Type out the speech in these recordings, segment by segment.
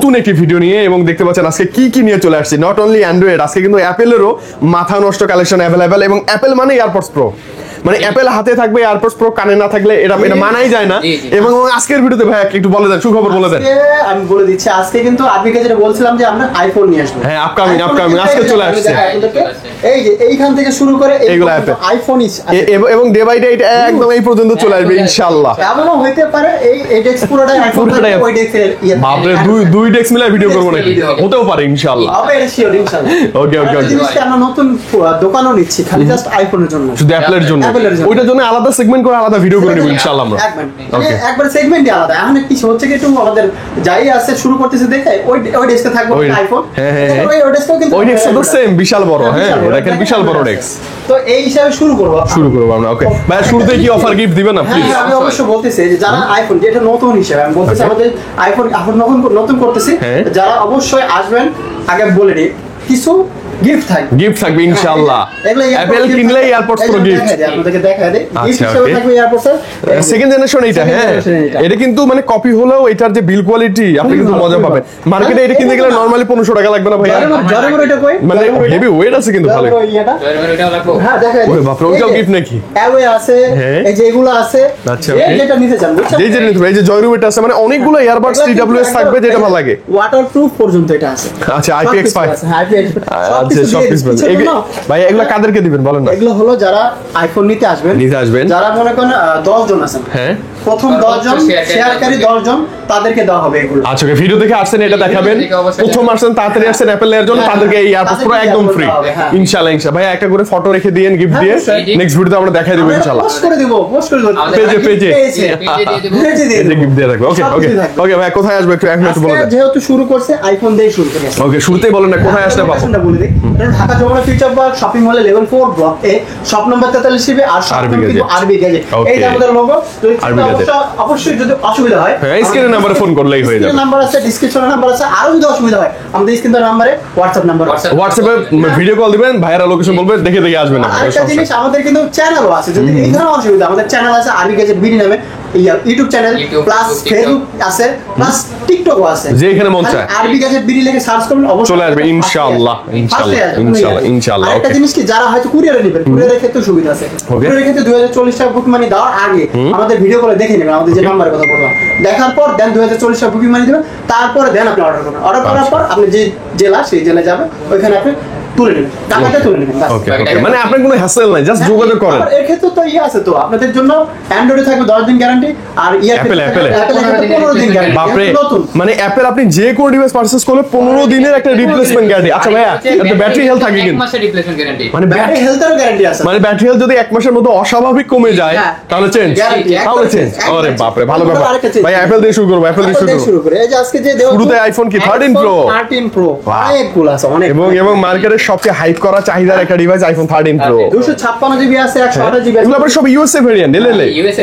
নতুন একটি ভিডিও নিয়ে এবং দেখতে পাচ্ছেন আজকে কি কি নিয়ে চলে আসছে। নট অনলি অ্যান্ড্রয়েড, আজকে কিন্তু অ্যাপেলেরও মাথা নষ্ট কালেকশন অ্যাভেলেবেল। এবং অ্যাপেল মানে এয়ারপডস প্রো, মানে অ্যাপেল হাতে থাকবে এয়ারপডস প্রো কানে না থাকলে এটা মানাই যায় না। এবং আজকের ভিডিওতে ভাই একটু বলে দেন, সুখবর বলে দেন। আমি বলে দিচ্ছি, আজকে কিন্তু আজকে যেটা বলছিলাম যে আমরা আইফোন নিয়ে আসবো। হ্যাঁ, আপকামিং আজকে চলে আসছে। এই যে এইখান থেকে শুরু করে এইগুলো আইফোন এবং ডে বাই ডে এটা একদম এই পর্যন্ত চলে আসবে ইনশাআল্লাহ। এমনও হইতে পারে এই ডেক্স পুরোটাই আইফোন, ওই ডেক্সের বাপরে দুই ডেক্স মিলে ভিডিও করব নাকি? হতেও পারে ইনশাআল্লাহ। হবে, এটা শিওর ইনশাআল্লাহ। ওকে। আমরা নতুন দোকানও নিচ্ছি খালি জাস্ট আইফোনের জন্য, শুধু অ্যাপলের জন্য। ওইটার জন্য আলাদা সেগমেন্ট করে আলাদা ভিডিও করে নেব ইনশাআল্লাহ আমরা। একবার সেগমেন্টই আলাদা। এখন কিছু হচ্ছে কি একটু আমাদের যাই আছে শুরু করতেছে দেখে ওই ডেস্কে থাকবে আইফোন। হ্যাঁ, ওই ডেস্কও কিন্তু ওই ডেস্ক তো সেম বিশাল বড়। হ্যাঁ, দেখেন বিশাল বড় ডেস্ক। তো এই হিসাবে শুরু করব আমরা। ওকে ভাই, শুরুতে কি অফার গিফট দিবেন না প্লিজ? আমি অবশ্যই বলতেছি যে যারা আইফোন, যেটা নতুন হিসেবে আমি বলতেছি, আমাদের আইফোন এখন নতুন করতেছি, যারা অবশ্যই আসবেন আগে বলে দিই কিছু গিফট থাকবে ইনশাআল্লাহ। অ্যাপল কিনলে এয়ারপডস প্রো গিফট আপনাদেরকে দেখায় দেই। গিফট হিসেবে থাকবে এয়ারপডস সেকেন্ড জেনারেশন এটা। হ্যাঁ, এটা কিন্তু মানে কপি হলেও এটার যে বিল কোয়ালিটি আপনি কিন্তু মজা পাবেন। মার্কেটে এটা কিনতে গেলে নরমালি 1500 টাকা লাগবে না ভাই? জরমর এটা কই, মানে হেভি ওয়েট আছে কিন্তু ভালো। জরমর এটাও লাগবে। হ্যাঁ, দেখায় ওরে বাপ রে, ওইটাও গিফট নাকি? অ্যাওয়ে আছে, এই যে এগুলো আছে। আচ্ছা, যেটা নিতে চান বুঝছেন, এই যে নিতে, এই যে জয়রু এটা আছে, মানে অনেকগুলো ইয়ারবাডস TWS থাকবে যেটা ভালো লাগে। ওয়াটারপ্রুফ পর্যন্ত এটা আছে। আচ্ছা, IPX5 হ্যাঁ, আচ্ছা, সব কিছু ভাই এগুলো কাদেরকে দিবেন বলেন না? এগুলো হলো যারা আইফোন নিতে আসবেন, যারা মনে করেন 10 জন আছেন। হ্যাঁ, প্রথম 10 জন শেয়ারকারী 10 জন তাদেরকে দেওয়া হবে এগুলো। আচ্ছা, ভিডিও দেখে আসছেন এটা দেখাবেন। প্রথম আসছেন তাড়াতাড়ি আসছেন অ্যাপল এর জন্য, তাদেরকে এই এয়ারপডস পুরো একদম ফ্রি ইনশাআল্লাহ। ভাই একটা করে ফটো রেখে দিয়েন গিফট দিয়ে, নেক্সট ভিডিওতে আমরা দেখাই দেব ইনশাআল্লাহ। পোস্ট করে দেব পেজে গিফট দিয়ে রাখবো। ওকে ভাই, কোথায় আসবে একটু এক মিনিট বলে দেন। যেহেতু শুরু করছে আইফোন দিয়ে শুরু করেছে। ওকে, শুরুতেই বলেন না কোথায় আসলে পাবো। এটা বলে দেই, Dhaka Jamuna future park shopping মলে level 4 block A shop number 43 শিবে আর আরবি গ্যাজেট। এই যে আমাদের লোগো। অবশ্যই যদি অসুবিধা হয় স্ক্রিনের নম্বরে ফোন করলেই হয়ে যাবে। নাম্বার আছে, ডেসক্রিপশনে নাম্বার আছে। আরো যদি অসুবিধা হয় আমাদের স্ক্রিনের নম্বরে হোয়াটসঅ্যাপ নাম্বার আছে। হোয়াটসঅ্যাপে ভিডিও কল দিবেন, ভাইরা লোকেশন বলবে, দেখে আসবেন না। আরেকটা জিনিস, আমাদের কিন্তু চ্যানেলও আছে। যদি এই ধরনের অসুবিধা, আমাদের চ্যানেল আছে আরবি গ্যাজেট বিডি নামে, ইউটিউব চ্যানেল প্লাস ফেসবুক আছে প্লাস টিকটকও আছে। যেখানে মন চায় আরবি গ্যাজেট বিডি লিখে সার্চ করবেন, অবশ্যই চলে আসবে ইনশাআল্লাহ। আরেকটা জিনিস কি, যারা হয়তো কুরিয়ারে নেবেন, কুরিয়ারের ক্ষেত্রে সুবিধা আছে। কুরিয়ারের ক্ষেত্রে 2040 টাকা বুকিং মানি দেওয়ার আগে আমাদের ভিডিও কলে দেখে নেবেন, আমাদের যে নাম্বারের কথা বললাম, দেখার পর দেন 2040 টাকা বুকিং মানি দিবেন, তারপরে দেন আপনি অর্ডার করবেন। অর্ডার করার পর আপনি যে জেলা, সেই জেলায় যাবেন, ওইখানে আপনি তুলে নেবেন, টাকাটা তুলে নেবেন। মানে আপনার কোনো হ্যাসেল নাই, জাস্ট যোগাযোগ করেন। এর ক্ষেত্রে তো আছে তো, আপনাদের জন্য অ্যান্ড্রয়েডে থাকবে 10 দিন গ্যারান্টি, আর অ্যাপেল 15 দিন গ্যারান্টি। বাপরে, মানে অ্যাপেল আপনি যে কোনো ডিভাইস পারচেজ করলে 15 দিনের একটা রিপ্লেসমেন্ট গ্যারান্টি। আচ্ছা ভাইয়া, এটা ব্যাটারি হেলথ থাকে কিন্তু 1 মাসের রিপ্লেসমেন্ট গ্যারান্টি, মানে ব্যাটারি হেলথেরও গ্যারান্টি আছে। মানে ব্যাটারি হেলথ যদি 1 মাসের মধ্যে অস্বাভাবিক কমে যায় তাহলে চেঞ্জ। আরে বাপরে, ভালো ব্যাপার ভাই। অ্যাপেল দিয়ে শুরু করব, অ্যাপেল দিয়ে শুরু করব। এই যে আজকে যে দেওয়া শুরুতে আইফোন কি 13 প্রো, অনেকগুলো আছে, অনেক। এবং মার্কেটের সবচেয়ে হাইপ করা চাহিদার একটা ডিভাইস আইফোন 13 প্রো। 256 জিবি আছে, 128 জিবি আছে। এগুলো আবার সব ইউএসএ ভেরিয়েন্ট,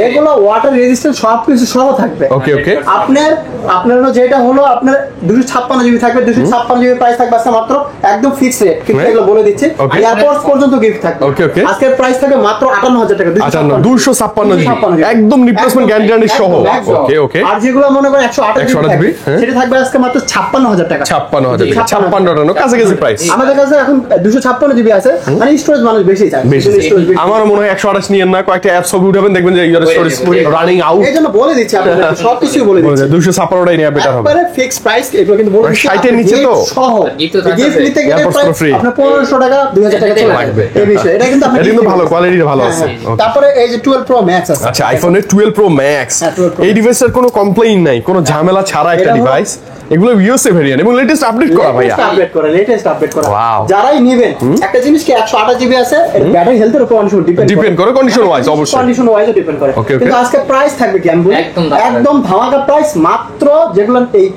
এগুলো ওয়াটার রেজিস্ট্যান্ট সবকিছু সহ থাকবে। ওকে আপনার যেটা হলো আপনার 256 জিবি থাকবে। 256 জিবি প্রাইস থাকবে আজকে মাত্র একদম ফিক্স রেট, কিন্তু এগুলো বলে দিচ্ছি এয়ারপোর্টস পর্যন্ত গিফট থাকবে। আজকের প্রাইস থাকবে মাত্র 58000 টাকা। 256 জিবি একদম রিপ্লেসমেন্ট গ্যারান্টি সহ। ওকে আর যেগুলো মনে করেন 128 জিবি সেটা থাকবে আজকে মাত্র 56000 টাকা। 56 কাছাকাছি প্রাইস। আমাদের কাছে এখন 256 জিবি আছে, মানে স্টোরেজ মানুষ বেশি চায়। আমার মনে হয় 128 নিয়েন না, কয়েকটা অ্যাপ ছবি উঠাবেন, দেখবেন যে ইউর স্টোরেজ রানিং আউট। এইজন্য বলে দিচ্ছি আপনাদের, সবকিছু বলে দিচ্ছি। 256টাই নিয়ে বেটার হবে। একবারে ফিক্স প্রাইস, এগুলো কিন্তু বলে দিচ্ছি। 60 এর নিচে তো সহ গিফট নিতে গেলে আপনার 1500 টাকা 2000 টাকা চলে লাগবে। এই বিষয় এটা কিন্তু আপনি, এটা কিন্তু ভালো কোয়ালিটির ভালো আছে। তারপরে এই যে 12 প্রো ম্যাক্স আছে। আচ্ছা, আইফোনের 12 প্রো ম্যাক্স, এই ডিভাইসের কোনো কমপ্লেইন নাই, কোনো ঝামেলা ছাড়া একটা ডিভাইস। এগুলো ইউএসএ ভেরিয়েন্ট এবং লেটেস্ট আপডেট করা ভাইয়া, লেটেস্ট আপডেট করা। যারাই নেবেন, একটা জিনিস কি 128 জিবি আছে, এর ব্যাটারি হেলথের উপর ডিপেন্ড করে, কন্ডিশন ওয়াইজ অবশ্যই, কন্ডিশন ওয়াইজ ডিপেন্ড করে। কিন্তু আজকে প্রাইস থাকবে কি আমি বলি, একদম ধামাকা প্রাইস, মাত্র যেগুলো এই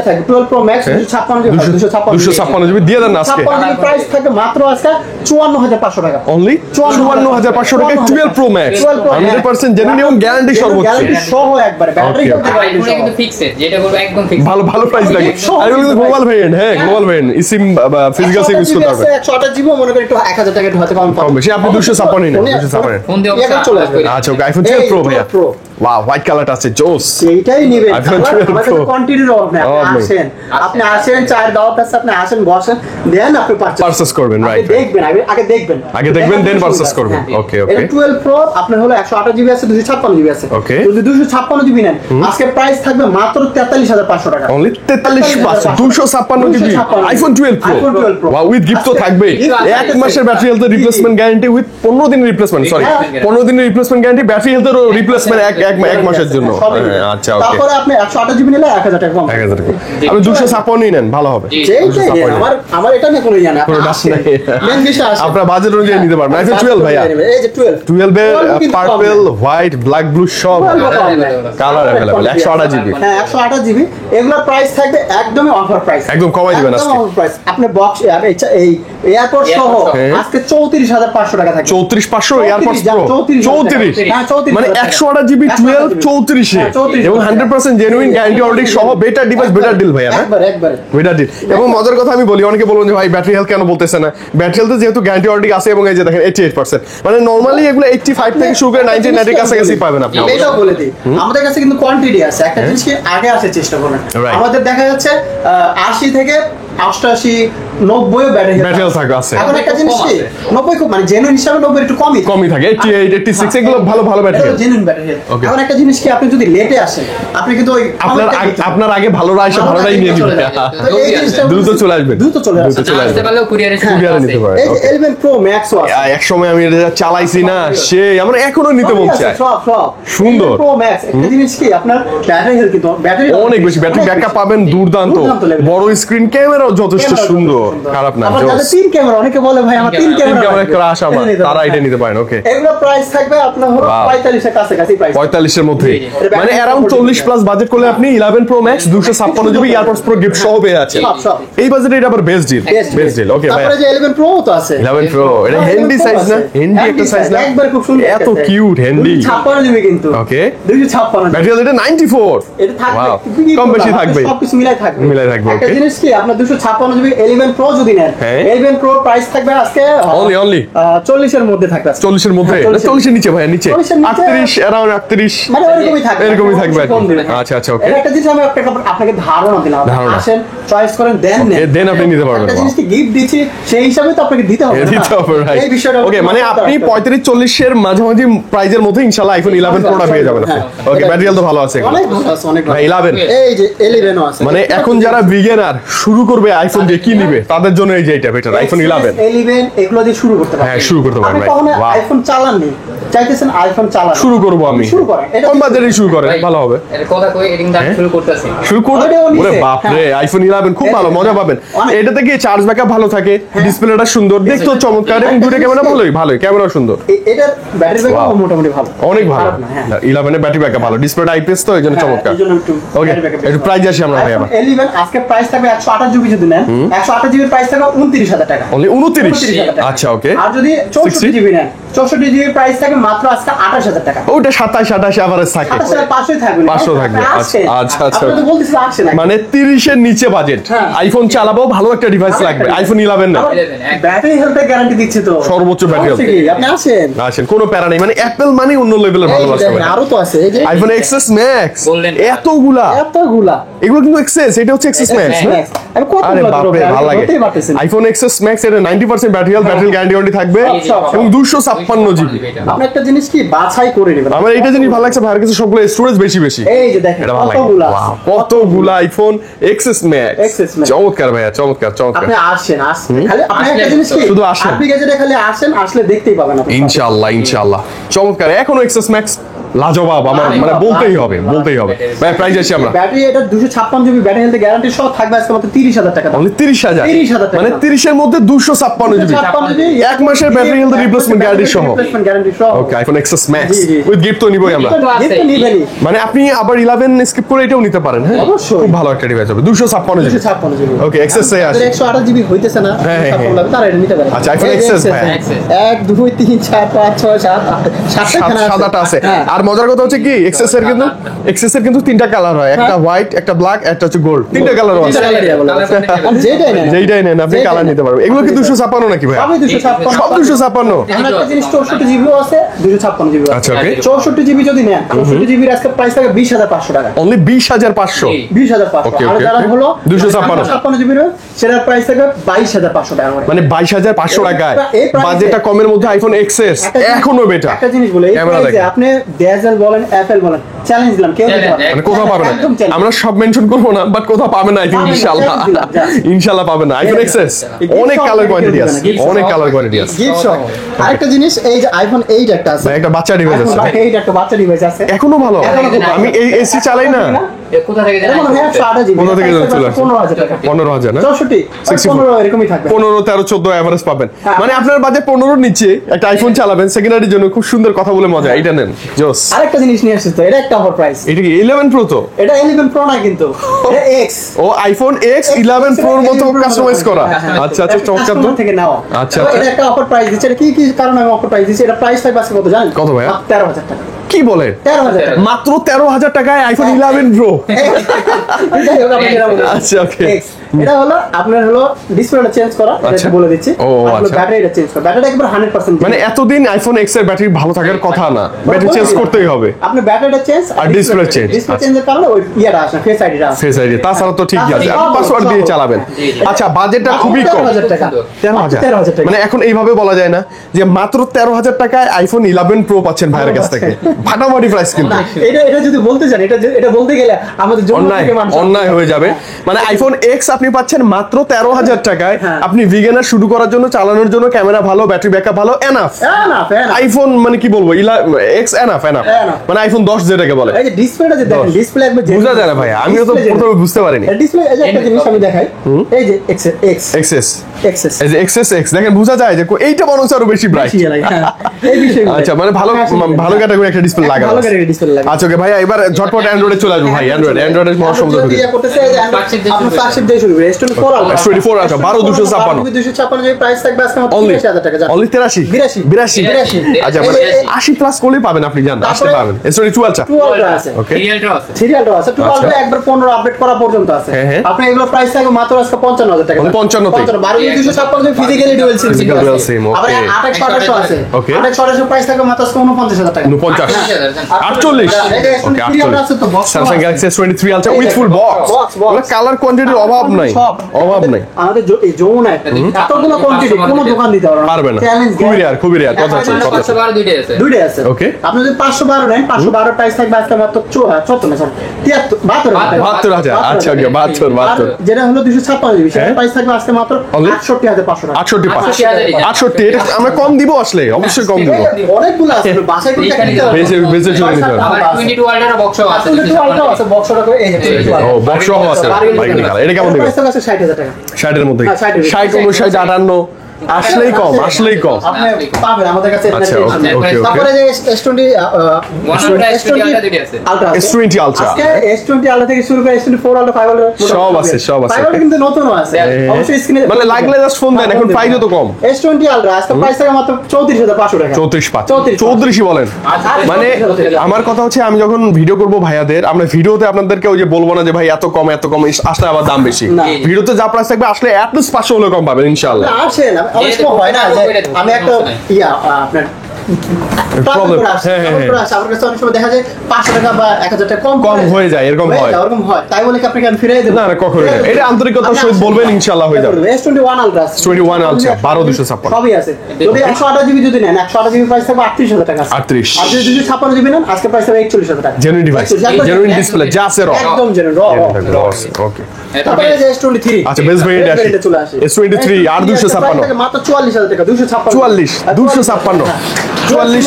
থাকে 12 প্রো ম্যাক্স 256 জিবি দিয়ে দেন না আজকে। 56 জিবি প্রাইস থাকে মাত্র আজকে 54500 টাকা অনলি। 54500 টাকা 12 প্রো ম্যাক্স 100% জেনুইন এবং গ্যারান্টি সর্বোচ্চ, গ্যারান্টি সহ একবারে ব্যাটারি আইফোনে কিন্তু ফিক্সড, যেটা বলবো একদম ফিক্সড, ভালো প্রাইস লাগে। আর এগুলো গ্লোবাল ভেরিয়েন্ট, হ্যাঁ গ্লোবাল ভেরিয়েন্ট, সিম ফিজিক্যাল সিম ইউজ করতে পারবেন। 128 জিবি মনে করেন একটু 1000 টাকা একটু হাতে কম বেশি, আপনি 256 নিন, 256 ফোন দিয়ে চলে আসবে। আচ্ছা, আইফোন 12 প্রো ভাইয়া। ওয়াও হোয়াইট কালারটা আছে জোস এইটাই নেবেন iPhone 12 আমাদের Pro। কোয়ান্টিটির অভাব নেই অভাব নেই। আপনি আসেন চায়ের দাওয়াত আছে আপনি আসেন বসেন দেন আপনি Purchase করবেন, আপনি right, right। দেখবেন আগে দেখবেন আগে দেখবেন, then শুরু purchase করেন। করবেন। হ্যাঁ। Okay, okay। এটা 12 Pro আপনার হলো 128 জিবি আছে 256 জিবি আছে Okay। যদি 256 জিবি নেন আজকে প্রাইস থাকবে মাত্র 43500 টাকা only 43,500 256 GB iPhone 12 pro iPhone 12 Pro। Wow with gift তো আজকে থাকবে gift এক আছে। মাসের battery health replacement guarantee with 15 দিনের রিপ্লেসমেন্ট সরি হ্যাঁ। 15 দিনের রিপ্লেসমেন্ট গ্যারান্টি ব্যাটারি হেলথের রিপ্লেসমেন্ট এক মাসের জন্য সবই হ্যাঁ, নেবেন। আচ্ছা ওকে তারপরে আপনি 128 জিবি নিলে 1000 টাকা কম 1000 টাকা আমি 256 নেন ভালো হবে জি। যেইটাই নেন, 256 আমার এটা নিয়ে কোনো ইয়া না কোনো দাস নাই। মেন বিষয় আছে আপনার বাজেট অনুযায়ী নিতে পারবেন আইফোন 12 ভাইয়া এই যে 12 12 এর 12 কিন্তু কম পার্পল নেই। হোয়াইট ব্ল্যাক ব্লু সব 12 কম নেই। কালার अवेलेबल 128 জিবি হ্যাঁ 128 জিবি এগুলোর প্রাইস থাকবে একদমই অফার প্রাইস একদম কমাই দিবেন আজকে। অফার প্রাইস আপনি বক্স এই এয়ারপোর্ট সহ হ্যাঁ। আজকে 34500 টাকা থাকবে 34500 এয়ারপডস প্রো 34 34 হ্যাঁ 34 মানে 128 জিবি 12 34 হ্যাঁ, 34 এবং 100% জেনুইন গ্যারান্টি ওয়ারেন্টি সহ বেটার ডিভাইস বেটার ডিল ভাইয়া না একবারে বেটার ডিল এবং মজার কথা আমি বলি অনেকে বলবেন যে ভাই ব্যাটারি হেলথ কেন বলতেছে না ব্যাটারি হেলথে যেহেতু গ্যারান্টি ওয়ারেন্টি আছে এবং এই যে দেখেন 88% মানে নরমালি এগুলো 85 থেকে শুরু করে 99 এর কাছাকাছি পাবেন আপনি এটাও বলে দিই আমাদের কাছে কিন্তু কোয়ান্টিটি আছে একটা জিনিস কি আগে আসার চেষ্টা করবেন Right. আমাদের দেখা যাচ্ছে 80 থেকে 88 90 ব্যাটারি Battery health থাকে, আছে। এখন একটা জিনিস কি কম আছে। 90 খুব মানে জেনুইন হিসাবে 90 একটু কমই কমই থাকে 88 86 এগুলো ভালো ভালো ব্যাটারি জেনুইন ব্যাটারি Okay. এখন একটা জিনিস কি আপনি যদি লেটে আসেন আপনি কিন্তু ওই আপনার আগে ভালোরা এসে ভালোরাই নিয়ে চলে নেবেন যাবে। তো এই জিনিসটা দ্রুত চলে আসবেন দ্রুত চলে আসবে চলে আসতে আসবেন পারলেও কুরিয়ারে কুরিয়ারে নিতে পারেন এই যে Okay. 11 Pro Max ও আছে এক সময় আমি এটা চালাইছি না সে আমরা এখনো নিতে মন সবই আছে, চায় সব সুন্দর। 11 Pro Max একটা জিনিস কি আপনার ব্যাটারি হেলথ কিন্তু ব্যাটারি অনেক বেশি ব্যাটারি ব্যাকআপ পাবেন দুর্দান্ত level। বড় স্ক্রিন ক্যামেরাও যথেষ্ট সুন্দর খারাপ না আবার যাদের জোস। তিন ক্যামেরা অনেকে বলে ভাই আমার তিন তিন তিন ক্যামেরা ক্যামেরা করে আসা আমার এটা নিতে তারা পারেন। এটা নিতে পারেন ওকে এগুলো প্রাইস থাকবে আপনার হলো Wow. 45 এর কাছাকাছি প্রাইস 45 এর মধ্যে জি, জি। মানে অ্যারাউন্ড 40 প্লাস বাজেট করলে আপনি 11 pro max 256 GB AirPods pro gift সহ পেয়ে যাচ্ছেন সব। এই বাজেটে এটা আবার best deal best deal okay ভাই তারপরে যে 11 Pro তো আছে 11 প্রো এটা হ্যান্ডি সাইজ না হ্যান্ডি একটা সাইজ না একবার খুব সুন্দর এত কিউট হ্যান্ডি 56 জিবি কিন্তু ওকে 256 ব্যাটারি এটা 94 এটা থাকবে Wow. কি কি কম করবে? বেশি আপনার থাকবে সবকিছু মিলাই থাকবে মিলাই থাকবে, একটা okay. জিনিস কি আপনার 256 জিবি 11 Pro যদি নেন হ্যাঁ। 11 Pro প্রাইস থাকবে আজকে Only 40 এর মধ্যে থাকবে আজকে। 40 এর মধ্যে 40 এর নিচে ভাই নিচে 40 এর নিচে। 38 অ্যারাউন্ড 38 মানে ওরকমই থাকবে এরকমই থাকবে আর কি। কম দিবে। আচ্ছা, আচ্ছা, okay. এটা একটা জিনিস আমি আপনাকে ধারণা দিলাম আপনি ধারণা। আসেন চয়েস করেন দেন নেন Okay, then আপনি নিতে পারবেন, একটা wow. জিনিস কি গিফট দিচ্ছি সেই হিসাবে তো আপনাকে দিতে হবে দিতে হবে রাইট এই বিষয়টা ওকে মানে আপনি 35 40 এর মাঝামাঝি প্রাইজের মধ্যে ইনশাআল্লাহ আইফোন 11 প্রোটা পেয়ে যাবেন আপনি হ্যাঁ। ওকে ব্যাটারি তো ভালো আছে অনেক ভালো আছে অনেক ভালো ভাই 11 এই যে 11 ও আছে মানে এখন যারা বিগিনার শুরু করবে আইফোন দিয়ে কি নিবে তাদের জন্য এই যে এটা বেটার আইফোন 11 11 এগুলো দিয়ে শুরু করতে পারবেন হ্যাঁ, শুরু করতে পারবেন, আপনি right. কখনো Wow. আইফোন চালাননি চাইতেছেন আইফোন চালান শুরু করব আমি শুরু করেন এটা কম বাজেটে শুরু করেন ভাই, ভালো হবে এর কথা কই এডিং দা শুরু করতেছি শুরু করুন ওটাও নিচে, ওরে বাপ রে হ্যাঁ। আইফোন 11 খুব ভালো মজা পাবেন অনেক। এটা থেকে চার্জ ব্যাকআপ ভালো থাকে ডিসপ্লেটা সুন্দর দেখতেও চমৎকার এবং দুটো ক্যামেরা ভালোই ক্যামেরা সুন্দর এটার ব্যাটারি ব্যাকআপ Wow. মোটামুটি ভালো অনেক ভালো খারাপ না, হ্যাঁ। 11 এর ব্যাটারি ব্যাকআপ ভালো ডিসপ্লেটা আইপিএস তো এইজন্য চমৎকার এই জন্য একটু ওকে battery backup একটু বেশি প্রাইস আসি আমরা ভাই iPhone আবার 11 আজকে প্রাইস থাকবে 128 জিবি যদি নেন 128 জিবির প্রাইস থাকবে 29000 টাকা অনলি 29 29,000 টাকা। আচ্ছা ওকে আর যদি 60? 64 জিবি নেন 64 জিবির প্রাইস থাকবে মাত্র আজকে 28000 টাকা ওটা 27 28 এভারেজ থাকে 500 থাকবে 500 থাকবে। আচ্ছা, আচ্ছা। আপনি তো বলতেছিলেন আসে না মানে 30 এর নিচে বাজেট হ্যাঁ। আইফোন চালাবো ভালো একটা ডিভাইস লাগবে আইফোন 11 না ব্যাটারি হেলথের গ্যারান্টি দিচ্ছে তো সর্বোচ্চ battery health। সমস্যা কি? আপনি আসেন আসেন কোনো প্যারা নেই মানে অ্যাপল মানে অন্য লেভেলের এই যে ভালোবাসা দেখেন, আরো তো আছে এই যে আইফোন এক্সএস ম্যাক্স বললেন। এতগুলা এতগুলা এগুলো কিন্তু এক্সএস এটা হচ্ছে এক্সএস ম্যাক্স Max। আমি কত আরে বাপ রে ভালো লাগে বলতেই পারতেছি না। আইফোন এক্সএস ম্যাক্স এর 90% battery health battery guarantee warranty থাকবে সব। এবং 256 জিবি আপনি একটা জিনিস কি বাছাই করে নেবেন আমার এইটা জিনিস ভালো লাগছে ভাইয়ের কাছে সবগুলো স্টোরেজ বেশি এই যে দেখেন এটা ভালো লাগে কতগুলা Wow, কতগুলা iPhone XS max XS Max। চমৎকার ভাইয়া চমৎকার আপনি আসেন খালি আপনি আসলে একটা জিনিস কি শুধু আসেন। আপনি গেজেটে খালি আসেন আসলে দেখতেই পাবেন আপনি ইনশাআল্লাহ চমৎকার এখনো এক্সএস ম্যাক্স লাজবাব আমার মানে বলতেই হবে ভাই প্রাইস আসি আমরা ব্যাটারি এটা 256 জিবি ব্যাটারি হেলথ গ্যারান্টি সহ থাকবে আজকে মাত্র 30000 টাকা দাম। অনলি 30,000 30,000 টাকা। মানে 30 এর মধ্যে 256 জিবি 256 জিবি এক মাসের ব্যাটারি হেলথ রিপ্লেসমেন্ট গ্যারান্টি সহ রিপ্লেসমেন্ট গ্যারান্টি সহ ওকে iPhone XS max G, G. With gift তো নিবই আমরা গিফট নিবেনই মানে আপনি আবার 11 স্কিপ করে এটাও নিতে পারেন হ্যাঁ অবশ্যই। খুব ভালো একটা ডিভাইস হবে 256 জিবি 256 জিবি ওকে এক্সএস এ আসি 128 জিবি হইতেছে না হ্যাঁ, হ্যাঁ, 256 লাগবে তারা এটা নিতে পারে আচ্ছা, iPhone XS ভাই। 1 2 3 4 5 6 7 8 সাতটা সাদাটা আছে আর মজার কথা হচ্ছে কি এক্সএস এর কিন্তু এক্সেস এর কিন্তু তিনটা কালার হয়, একটা হোয়াইট, একটা ব্ল্যাক, একটা হচ্ছে গোল্ড, তিনটা কালার আছে। যেটাই নেন যেইটাই নেন আপনি যেটাই কালার নেন। নিতে পারবেন। এগুলো কি 256 নাকি ভাই? সবই 256 সব 256? এখন একটা জিনিস 64 জিবি আছে, 256 জিবি আচ্ছা ওকে। 64 জিবি যদি নেন, 64 জিবির আজকে প্রাইস থাকে 20500 টাকা। অনলি 20500। 20500। Okay, আর okay, যারা okay. হলো 256 জিবি সেটার প্রাইস থাকে 22500 টাকা করে। মানে 22500 টাকায় এই price-এ- বাজেটটা কমের মধ্যে আইফোন এক্সএস এখনো বেটার। একটা জিনিস বলে, এই ক্যামেরা প্রাইসে দেখেন। আপনি ডেজেল বলেন, অ্যাপল বলেন, চ্যালেঞ্জ দিলাম, কেউ দিতে পারবে না। মানে কোথাও পাবে না, একদম challenge। আমরা সব মেনশন করবো না, বাট কোথাও পাবে না। আই থিঙ্ক পাবে না, ইনশাআল্লাহ challenge দিলাম, just। ইনশাআল্লাহ পাবে না। আইফোন এক্সএস gift অনেক shop কালার কেউ কোয়ান্টিটি দিবে আছে, না, gift অনেক shop। কালার কোয়ান্টিটি আছে। Gift shop. আরেকটা জিনিস, এই যে আইফোন 8 একটা আছে, ভাই একটা বাচ্চা ডিভাইস আছে, আইফোন 8 একটা বাচ্চা ডিভাইস আছে। এখনো ভালো। এখনো খুব আমি এই এসি চালাই না। কোথা থেকে এটা মনে হয় 108 জিবি। কোথা থেকে চলে আসছে? 15000 টাকা। 15000 না? 64 15 এরকমই থাকবে। 15, 13, 14 এভারেজ পাবেন। হ্যাঁ। মানে আপনার বাজেট 15 নিচে একটা আইফোন চালাবেন সেকেন্ডারির জন্য, খুব সুন্দর কথা বলে মজা। এটা নেন, জোস। আরেকটা জিনিস নিয়ে আসছে তো, এটা একটা অফার প্রাইস। এটা কি 11 প্রো? তো এটা 11 প্রো না কিন্তু, এটা এক্স। ও আইফোন এক্স 11 প্রোর মতো কাস্টমাইজ করা। আচ্ছা আচ্ছা, চমৎকার তো। থেকে নাও। আচ্ছা, তো আচ্ছা। এটা একটা অফার প্রাইস দিচ্ছে। এটা কি কি কারণে আমি অফার প্রাইস দিচ্ছি? এটা প্রাইস থাকবে আজকে কত জানেন? কত ভাইয়া? 13000 টাকা। কি বলে? 13000 টাকা। মাত্র 13000 টাকায় আইফোন 11 প্রো। যাই হোক, আপনি যেটা বলছেন। আচ্ছা, okay. X, এটা হলো আপনার হলো ডিসপ্লেটা চেঞ্জ করা, এটা আচ্ছা। একটু বলে দিচ্ছি। ও, আর হলো আচ্ছা। ব্যাটারিটা চেঞ্জ করা। ব্যাটারিটা একবার 100% মানে এতদিন আইফোন এক্স এর ব্যাটারি ভালো থাকার কথা না, ব্যাটারি চেঞ্জ করতেই হবে। আপনি ব্যাটারিটা চেঞ্জ আর display change। ডিসপ্লে চেঞ্জের কারণে ওই ইয়াটা আসে, ফেস আইডিটা আসে। ফেস আইডি, তাছাড়া তো ঠিকই আছে, সব- পাসওয়ার্ড দিয়ে সব- চালাবেন। আচ্ছা, বাজেটটা খুবই কম। 13000 টাকা। 13000 টাকা। মানে এখন এইভাবে বলা যায় না যে মাত্র 13000 টাকায় আইফোন 11 প্রো পাচ্ছেন ভাইয়ের কাছ থেকে। ফাটাফাটি প্রাইস কিন্তু। না, এটা যদি বলতে চান, এটা বলতে গেলে আমাদের জন্য অন্যায় থেকে মানুষ অন্যায় হয়ে যাবে। মানে আইফোন এক্স আপনি পাচ্ছেন মাত্র 13000 টাকায়। হ্যাঁ। আপনি বিগিনার শুরু করার জন্য, চালানোর জন্য, ক্যামেরা ভালো, ব্যাটারি ব্যাকআপ ভালো, এনাফ। আইফোন মানে কি বলবো, এক্স এনাফ এনাফ। Enough। মানে আইফোন 10 যেটাকে বলে। এই যে ডিসপ্লেটা যে দেখেন, ডিসপ্লে একবার বুঝা যায় না ভাই, আমিও তো প্রথমে বুঝতে পারিনি। ডিসপ্লে এই যে একটা জিনিস আমি দেখাই, এই যে এক্স এক্সএস, এক্সেস এই যে এক্সএস এক্স দেখেন, বোঝা যায় যে এইটা বরং আরো বেশি ব্রাইট। এই বিষয়গুলো। আচ্ছা, মানে ভালো ভালো ক্যাটাগরি একটা ডিসপ্লে লাগানো ভালো আছে। ক্যাটাগরি ডিসপ্লে লাগা। আচ্ছা ওকে ভাই, এবার ঝটপট অ্যান্ড্রয়েডে চলে আসবো ভাই। অ্যান্ড্রয়েডের মহাসমুদ্র থেকে করতেছে এই যে flagship দিয়ে আপনার শুরু ফ্ল্যাগশিপ দিয়ে শুরু করে S24 আলট্রা। S24 আলট্রা, 12256 256 যে প্রাইস থাকবে আজকে মাত্র অনলি 30000 টাকা। অনলি 83 82 আচ্ছা, মানে 80 প্লাস করলেই পাবেন, আপনি জান আসতে তারপরে- পাবেন। S22 আলট্রা 2 আলট্রা আছে। ওকে। সিরিয়ালটাও আছে। সিরিয়ালটা আছে। 2 আচ্ছা। আলট্রা একবার 15 আপডেট করা পর্যন্ত আছে। হ্যাঁ, হ্যাঁ। আপনি এগুলো প্রাইস থাকবে মাত্র আজকে 55000 টাকা। মানে 55 তে। 12256 physically dual SIM. Physical dual SIM, আবার okay. 2800 আছে। Okay. 2800 প্রাইস থাকবে মাত্র আজকে 49000 টাকা। 49 আর 48 okay 48 Samsung Galaxy S23 ultra with full box. Box। Colour কোয়ান্টিটির অভাব নাই, অভাব নাই। আমাদের এই যমুনায় এতগুলো কোয়ান্টিটি কোনো দোকান দিতে পারবে না, চ্যালেঞ্জ খুবই রেয়ার কথা হচ্ছে কথা হচ্ছে। 512 দুইটাই আছে। দুইটাই আছে। Okay. আপনি যদি 512 নেন, 512 প্রাইস থাকবে আজকে মাত্র 74 না, সরি 73 72000 আচ্ছা ওকে 72 যেটা হলো 256 জিবি, সেটা হ্যাঁ। প্রাইস থাকবে আজকে মাত্র Only? 68500 টাকা। 68 এটা আমরা কম দিব, আসলে অবশ্যই কম দিব। অনেকগুলো আছে, বাসায় করে বেছে চলে নিতে হবে। আবার 22 আলট্রা বক্সও আছে। 22 আলট্রা আছে, বক্সটা করে এই যে 22 ও বক্স সহ আছে বাইকনি কালার। এটা কেমন দিবে? প্রাইস থাকবে 60000 টাকা। 60 এর মধ্যে হ্যাঁ, 60 60 59 58 আসলেই কম, আসলেই কম। আপনি পাবেন আমাদের কাছে। আচ্ছা, okay, তারপরে যে S20 S20 আলট্রা দুইটাই আছে। আলট্রা আছে। S20 আলট্রা আজকে S20 আলট্রা থেকে শুরু করে S24 আলট্রা 5 আলট্রা সব আছে, সব আছে। 5 আলট্রা কিন্তু নতুনও আছে। অবশ্যই স্ক্রিনে মানে লাগলে জাস্ট ফোন দেন, এখন প্রাইসও তো কম। S20 আলট্রা আজকে প্রাইস থাকে মাত্র 34500 টাকা। 34 বলেন। মানে আমার কথা হচ্ছে, আমি যখন ভিডিও করব ভাইয়াদের, আমরা ভিডিওতে আপনাদেরকে ওই যে বলবো না যে ভাই এত কম আসলে আবার দাম বেশি। না। ভিডিওতে যা প্রাইস থাকবে আসলে at least 500 হলে কম পাবেন ইনশাআল্লাহ। আসে না, অনেক সময় হয় না যে আমি একটা আপনার Problem, হ্যাঁ, হ্যাঁ, হ্যাঁ। আমার কাছে অনেক সময় দেখা যায় 500 টাকা বা 1000 টাকা কম কম হয়ে যায়, এরকম হয়। ওরকম হয়, তাই বলে কি আপনাকে আমি ফিরিয়ে দেব? না না কখনোই না, এটা আন্তরিকতার সহিত বলবেন, ইনশাআল্লাহ হয়ে যাবে। S21 আলট্রা আছে। 21 আলট্রা 12256 সবই আছে। যদি 128 জিবি যদি নেন, 128 জিবি প্রাইস থাকবে 38000 টাকা। 38 আর যদি 256 জিবি নেন, আজকে প্রাইস থাকবে 41000 টাকা। জেনুইন ডিভাইস, জেনুইন ডিসপ্লে, যা আছে একদম জেনুইন ওকে। তারপরে যে S23 আচ্ছা, বেস ভেরিয়েন্ট আসে চলে আসে। S23 আর 256 মাত্র 44000 টাকা। 44 256 44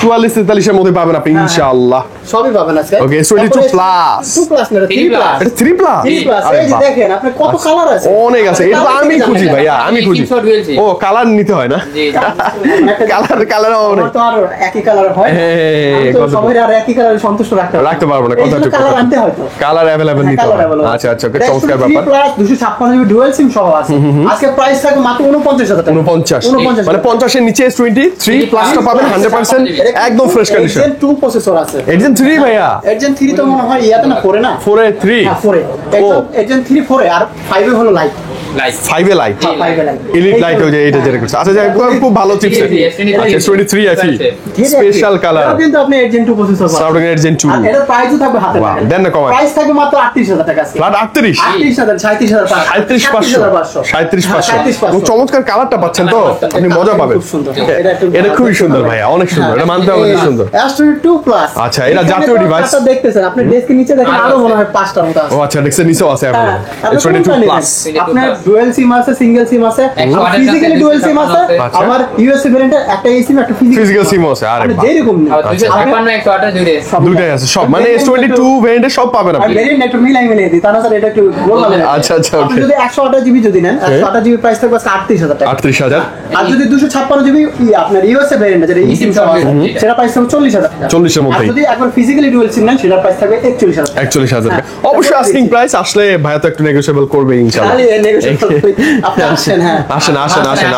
43 এর মধ্যে পাবেন আপনি ইনশাআল্লাহ। সবই পাবেন আজকে। Okay, S22 plus 2 প্লাস না, 3 প্লাস। এটা 3 প্লাস 3 প্লাস। এই যে দেখেন আপনি কত কালার আছে। অনেক আছে, এটা তো আমি খুঁজি ভাইয়া, আমি খুঁজি। Keep shot wheels। ও কালার নিতে হয় না, জি। কালার অনেক আমার তো আর একই কালার হয়। হ্যাঁ, আমি তো কত- সবাই আর একই কালারে সন্তুষ্ট রাখতে পারবো না, কথা ঠিক, কালার কথা আনতে হয় তো। কালার अवेलेबल নিতে কালার হবে। available। আচ্ছা আচ্ছা, ওকে, Next চমৎকার 3 ব্যাপার। প্লাস 256 জিবি ডুয়াল সিম সহ আছে। আজকে প্রাইস থাকবে মাত্র 49000 টাকা। 49 মানে 50 এর নিচে S23 প্লাসটা পাবেন 100% একদম ফ্রেশ কন্ডিশন। Ryzen 2 প্রসেসর আছে। Ryzen 3 ভাইয়া, এজেন্ট 3 তো মনে হয় ইয়াতে না 4 না 4 এ 3, হ্যাঁ 4 এজেন্ট 3 4 আর 5 এ হলো লাইট, লাইট 5 এ লাইট, 5 এ লাইট এলিট লাইট হয়ে যায় এটা যেটা করছে। আচ্ছা যাই হোক, খুব ভালো চিপস। আচ্ছা 23 FE স্পেশাল কালার, কিন্তু আপনি এজেন্ট 2 প্রসেসর পাবেন, Snapdragon Gen 2, আর এটার প্রাইসও থাকবে হাতে Wow, দেন না কমায়। প্রাইস থাকবে মাত্র 38000 টাকা আজকে। ফ্ল্যাট 38, 38000 37500 37500, 37500 37500 এবং চমৎকার কালারটা পাচ্ছেন তো, আপনি মজা পাবেন। খুব সুন্দর, এটা খুবই সুন্দর ভাইয়া, অনেক সুন্দর, এটা মানতে হবে, অনেক সুন্দর। Astro 2 Plus, আচ্ছা, এরা জাতীয় device। এটা দেখতেছেন আপনি ডেস্কের নিচে দেখেন আরো মনে হয় 5টা মতো আছে। ও আচ্ছা, ডেক্সের নিচেও আছে এখন। হ্যাঁ, আপনি S22 কোনটা নেবেন? প্লাস, আপনার ডুয়াল সিম আছে, সিঙ্গেল সিম আছে, ফিজিক্যালি ডুয়াল সিম আছে, আচ্ছা। আবার ইউএসএ ভেরিয়েন্টের একটা এই সিম একটা ফিজিক্যাল সিম আছে। আরে আপনি বাহ, যেরকম নেন। আর 256 128 জুড়ে দুটাই আছে সব, মানে S22 ভেরিয়েন্টে সব পাবেন আর আপনি। ভেরিয়েন্ট একটু মিলাই দিই, তাহলে স্যার এটা একটু বললাম। আচ্ছা, আচ্ছা, আপনি okay. যদি 128 জিবি যদি নেন, 128 জিবি প্রাইস থাকবে 38000 টাকা। 38000, আর যদি 256 জিবি আপনার ইউএসএ ভেরিয়েন্ট যেটা এই সিম সহ আছে, সেটা প্রাইস থাকবে 40000 টাকা। 40 এর আর মধ্যেই, যদি একবার ফিজিক্যালি ডুয়াল সিম নেন, সেটা প্রাইস থাকবে 41000 টাকা। 41000 টাকা। হ্যাঁ, অবশ্যই তারপরে আস্কিং প্রাইস আসলে ভাইয়া তো একটু নেগোশিয়েবল করবে ইনশাআল্লাহ। খালি negotiable করবেন। আপনি আসেন, হ্যাঁ। আসেন,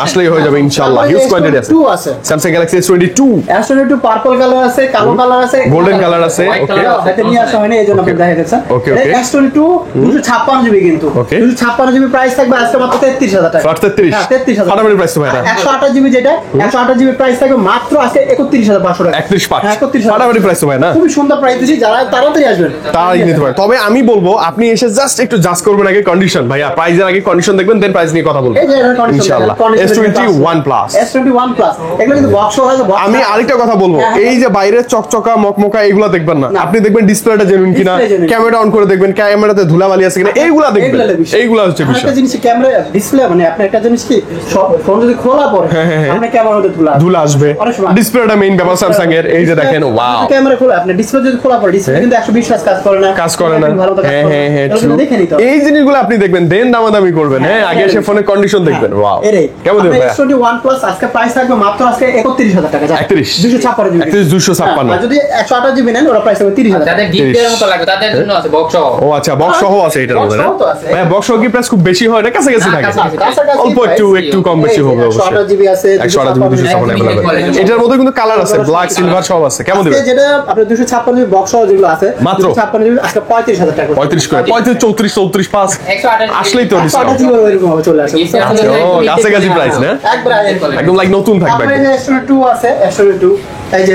আসলেই হয়ে যাবে ইনশাআল্লাহ। হিউজ কোয়ান্টিটি আছে। S22 আছে। Samsung Galaxy S22, Astro 2 purple colour আছে, কালো কালার আছে, গোল্ডেন কালার আছে। White ওকে, color এটা নিয়ে আসা হয়নি, এই জন্য আপনি দেখা যাচ্ছে। Okay, okay. Astro 2 256 জিবি কিন্তু। Okay. 256 জিবি প্রাইস থাকবে আজকে মাত্র 33000 টাকা। ফ্ল্যাট 33, হ্যাঁ, 33000 ফাটাফাটি প্রাইস তো ভাইয়া। 128 জিবি যেটা, 128 জিবি প্রাইস থাকবে মাত্র আজকে 31500 টাকা। 31.5, হ্যাঁ, 31000 ফাটাফাটি প্রাইস তো ভাই না, খুবই সুন্দর প্রাইস দিছি, যারা তাড়াতাড়ি আসবেন তারাই নিতে পারে। তবে আমি বলবো আপনি এসে জাস্ট একটু জাস্ট করবেন আগে কন্ডিশন, ভাইয়া প্রাইজের আগে কন্ডিশন দেখবেন, দেন প্রাইস নিয়ে কথা বলবেন এই যে এর কন্ডিশন ইনশাআল্লাহ। S21 প্লাস, S21 প্লাস এগুলো কিন্তু বক্স আছে, box আমি আরেকটা কথা বলবো, হ্যাঁ, হ্যাঁ। এই যে বাইরের চকচকা মকমকা এইগুলা দেখবেন না, না। আপনি দেখবেন ডিসপ্লেটা জেনুইন কিনা, Display genuine। ক্যামেরা অন করে দেখবেন ক্যামেরাতে ধুলাবালি আছে কিনা, এইগুলা দেখবেন, এইগুলা বিষয়। এইগুলা হচ্ছে আর বিষয়। একটা জিনিস ক্যামেরা ডিসপ্লে, মানে আপনি একটা জিনিস কি ফোন যদি খোলা পড়ে আপনি ক্যামেরা মধ্যে ধুলা আসবে, অনেক সময়। ডিসপ্লেটা মেইন ব্যাপার স্যামসাং এর, এই যে দেখেন ওয়াও, ক্যামেরা খোলা, আপনি ডিসপ্লে যদি খোলা পড়ে, ডিসপ্লে কিন্তু 120 হার্জ কাজ করে না, কাজ করে না। ভালো মতো কাজ হ্যাঁ করে না। হ্যাঁ হ্যাঁ, এগুলো true। কিন্তু দেখে নিতে হবে। এই জিনিসগুলো আপনি দেখবেন, দেন দামাদামি করবেন। হ্যাঁ, আগে এসে ফোনের কন্ডিশন দেখবেন। ওয়াও, এটাই কেমন দেবেন ভাইয়া? S21 প্লাস আজকে প্রাইস থাকবে মাত্র আজকে 31000 টাকা। 31, 256 জিবি, 256। আর যদি 128 জিবি নেন, ওটা প্রাইস থাকবে 30000 টাকা। যাদের গিফটের মতো লাগবে তাদের জন্য আছে বক্স সহ। ও আচ্ছা, বক্স সহ আছে এটার Box মধ্যে না? সহ তো আছে। ভাইয়া বক্স সহ কি প্রাইস খুব বেশি হয় না, কাছাকাছি না, থাকে? কাছাকাছি। অল্প একটু কম বেশি হবে অবশ্যই। 128 জিবি আছে, 128 জিবি 256 quality। এটার মধ্যে কিন্তু কালার আছে, ব্ল্যাক সিলভার সব আছে। কেমন আজকে দিবেন? যেটা আপনার 256 জিবি বক্স সহ যেগুলো আছে, মাত্র 256 জিবি আজকে 35000 টাকা। 35 করে, 35, 34, 34, 5 128 আসলেই তো 128 ডিসকাউন্ট। জিবি ওইরকম হবে, চলে আসে। Gift এর আচ্ছা, মধ্যে ও, gift কাছাকাছি এর প্রাইস না? একবার একদম লাইক নতুন থাকবে তারপরে একদম। যে S22 আছে, S22 এই যে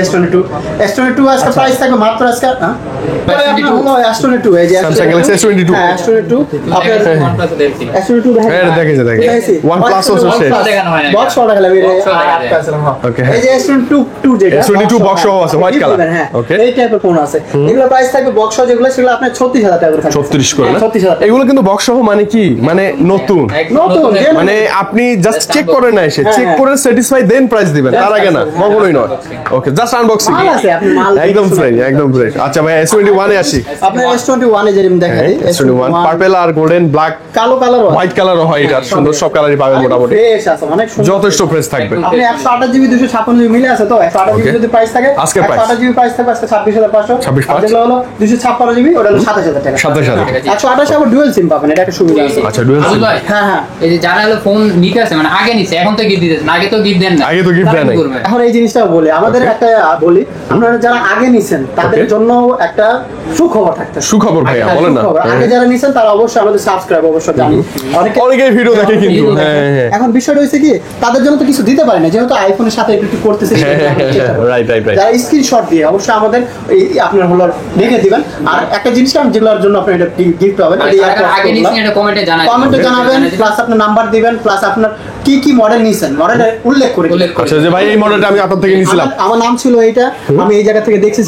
S22 আজকে প্রাইস থাকবে মাত্র আজকে পরে আপনার হলো S22 এই যে Samsung Galaxy S22 হ্যাঁ, S22 আপনার OnePlus এর দেখছি। S22 হ্যাঁ, দেখেছে, দেখেছে। OnePlus ও শেষ। দেখানো হয় না। বক্স সহ দেখালাম, এই Box সহ দেখা যায়। ওকে, এই যে S22 যেটা S22 box সহ আছে, white color। হ্যাঁ, Okay. এই টাইপের ফোন আছে, এগুলো প্রাইস থাকবে বক্স সহ যেগুলো, সেগুলো আপনার 36000 টাকা করে থাকবে। 36 করে না? 36000 এগুলো কিন্তু বক্স সহ, মানে কি, মানে নতুন, নতুন, যে মানে আপনি জাস্ট চেক করে না এসে, হ্যাঁ, চেক হ্যাঁ। করে স্যাটিসফাই দেন প্রাইস দিবেন, তার আগে না, কখনোই নয়। ওকে, জাস্ট আনবক্সিং, মাল আছে, আপনি মাল একদম দেখে ফ্রেশ, একদম ফ্রেশ। আচ্ছা ভাই, S21 এ আসি। আপনার S21 এ যেরকম দেখা যায়, S21 পার্পল আর গোল্ডেন ব্ল্যাক কালো কালার হোয়াইট কালারও হয়, এটা সুন্দর, সব কালারই পাবেন মোটামুটি, ফ্রেশ আছে, অনেক সুন্দর। যথেষ্ট ফ্রেশ থাকবে। আপনি 128 জিবি 256 জিবি মিলে আছে তো, 128 জিবি Okay. যদি প্রাইস থাকে, আজকের price। 128 জিবি প্রাইস থাকবে আজকে 26500, 26,500 আর যেগুলো হলো 256 জিবি ওটা হলো 27000 টাকা। 27,000। 128 আবার ডুয়াল সিম পাবেন, এটা একটা সুবিধা আছে। আচ্ছা, ডুয়াল আবুল সিম। ভাই, হ্যাঁ হ্যাঁ, এই যে যারা হলো ফোন নিতে আছে, মানে আগে নিছে, এখন তো গিফট দিতেছেন, আগে তো গিফট দেন না। আগে তো gift তারা দেয় কি নাই। করবে? এখন এই জিনিসটা বলি, আমাদের একটা বলি, আপনারা যারা আগে নিছেন তাদের Okay. জন্য একটা সুখবর থাকতে সুখবর ভাইয়া, হ্যাঁ, বলেন না। সুখবর। আগে যারা নিছেন তারা অবশ্যই আমাদের সাবস্ক্রাইব অবশ্যই জানেন, অনেকে অনেকেই ভিডিও দেখে কিন্তু। ভিডিও হ্যাঁ হ্যাঁ এখন বিষয়টা হচ্ছে কি, তাদের জন্য তো কিছু দিতে পারি না, যেহেতু আইফোনের সাথে একটু একটু করতেছে, রাইট রাইট রাইট। যারা স্ক্রিনশট দিয়ে অবশ্যই আমাদের এই আপনার হলো লিখে দিবেন। আর একটা জিনিস যেগুলোর জন্য আপনি এটা গিফট পাবেন, আর যারা আগে নিছেন এটা কমেন্টে জানাবেন। কমেন্টে জানাবেন, প্লাস আপনার নাম্বার দিবেন, প্লাস আপনার কি কি মডেল নিছেন মডেল উল্লেখ করে দিবেন। উল্লেখ করে। আচ্ছা, যে ভাই এই মডেলটা আমি আপনার থেকে নিয়েছিলাম, আমার নাম ছিল এইটা, আমি এই জায়গা থেকে দেখছি,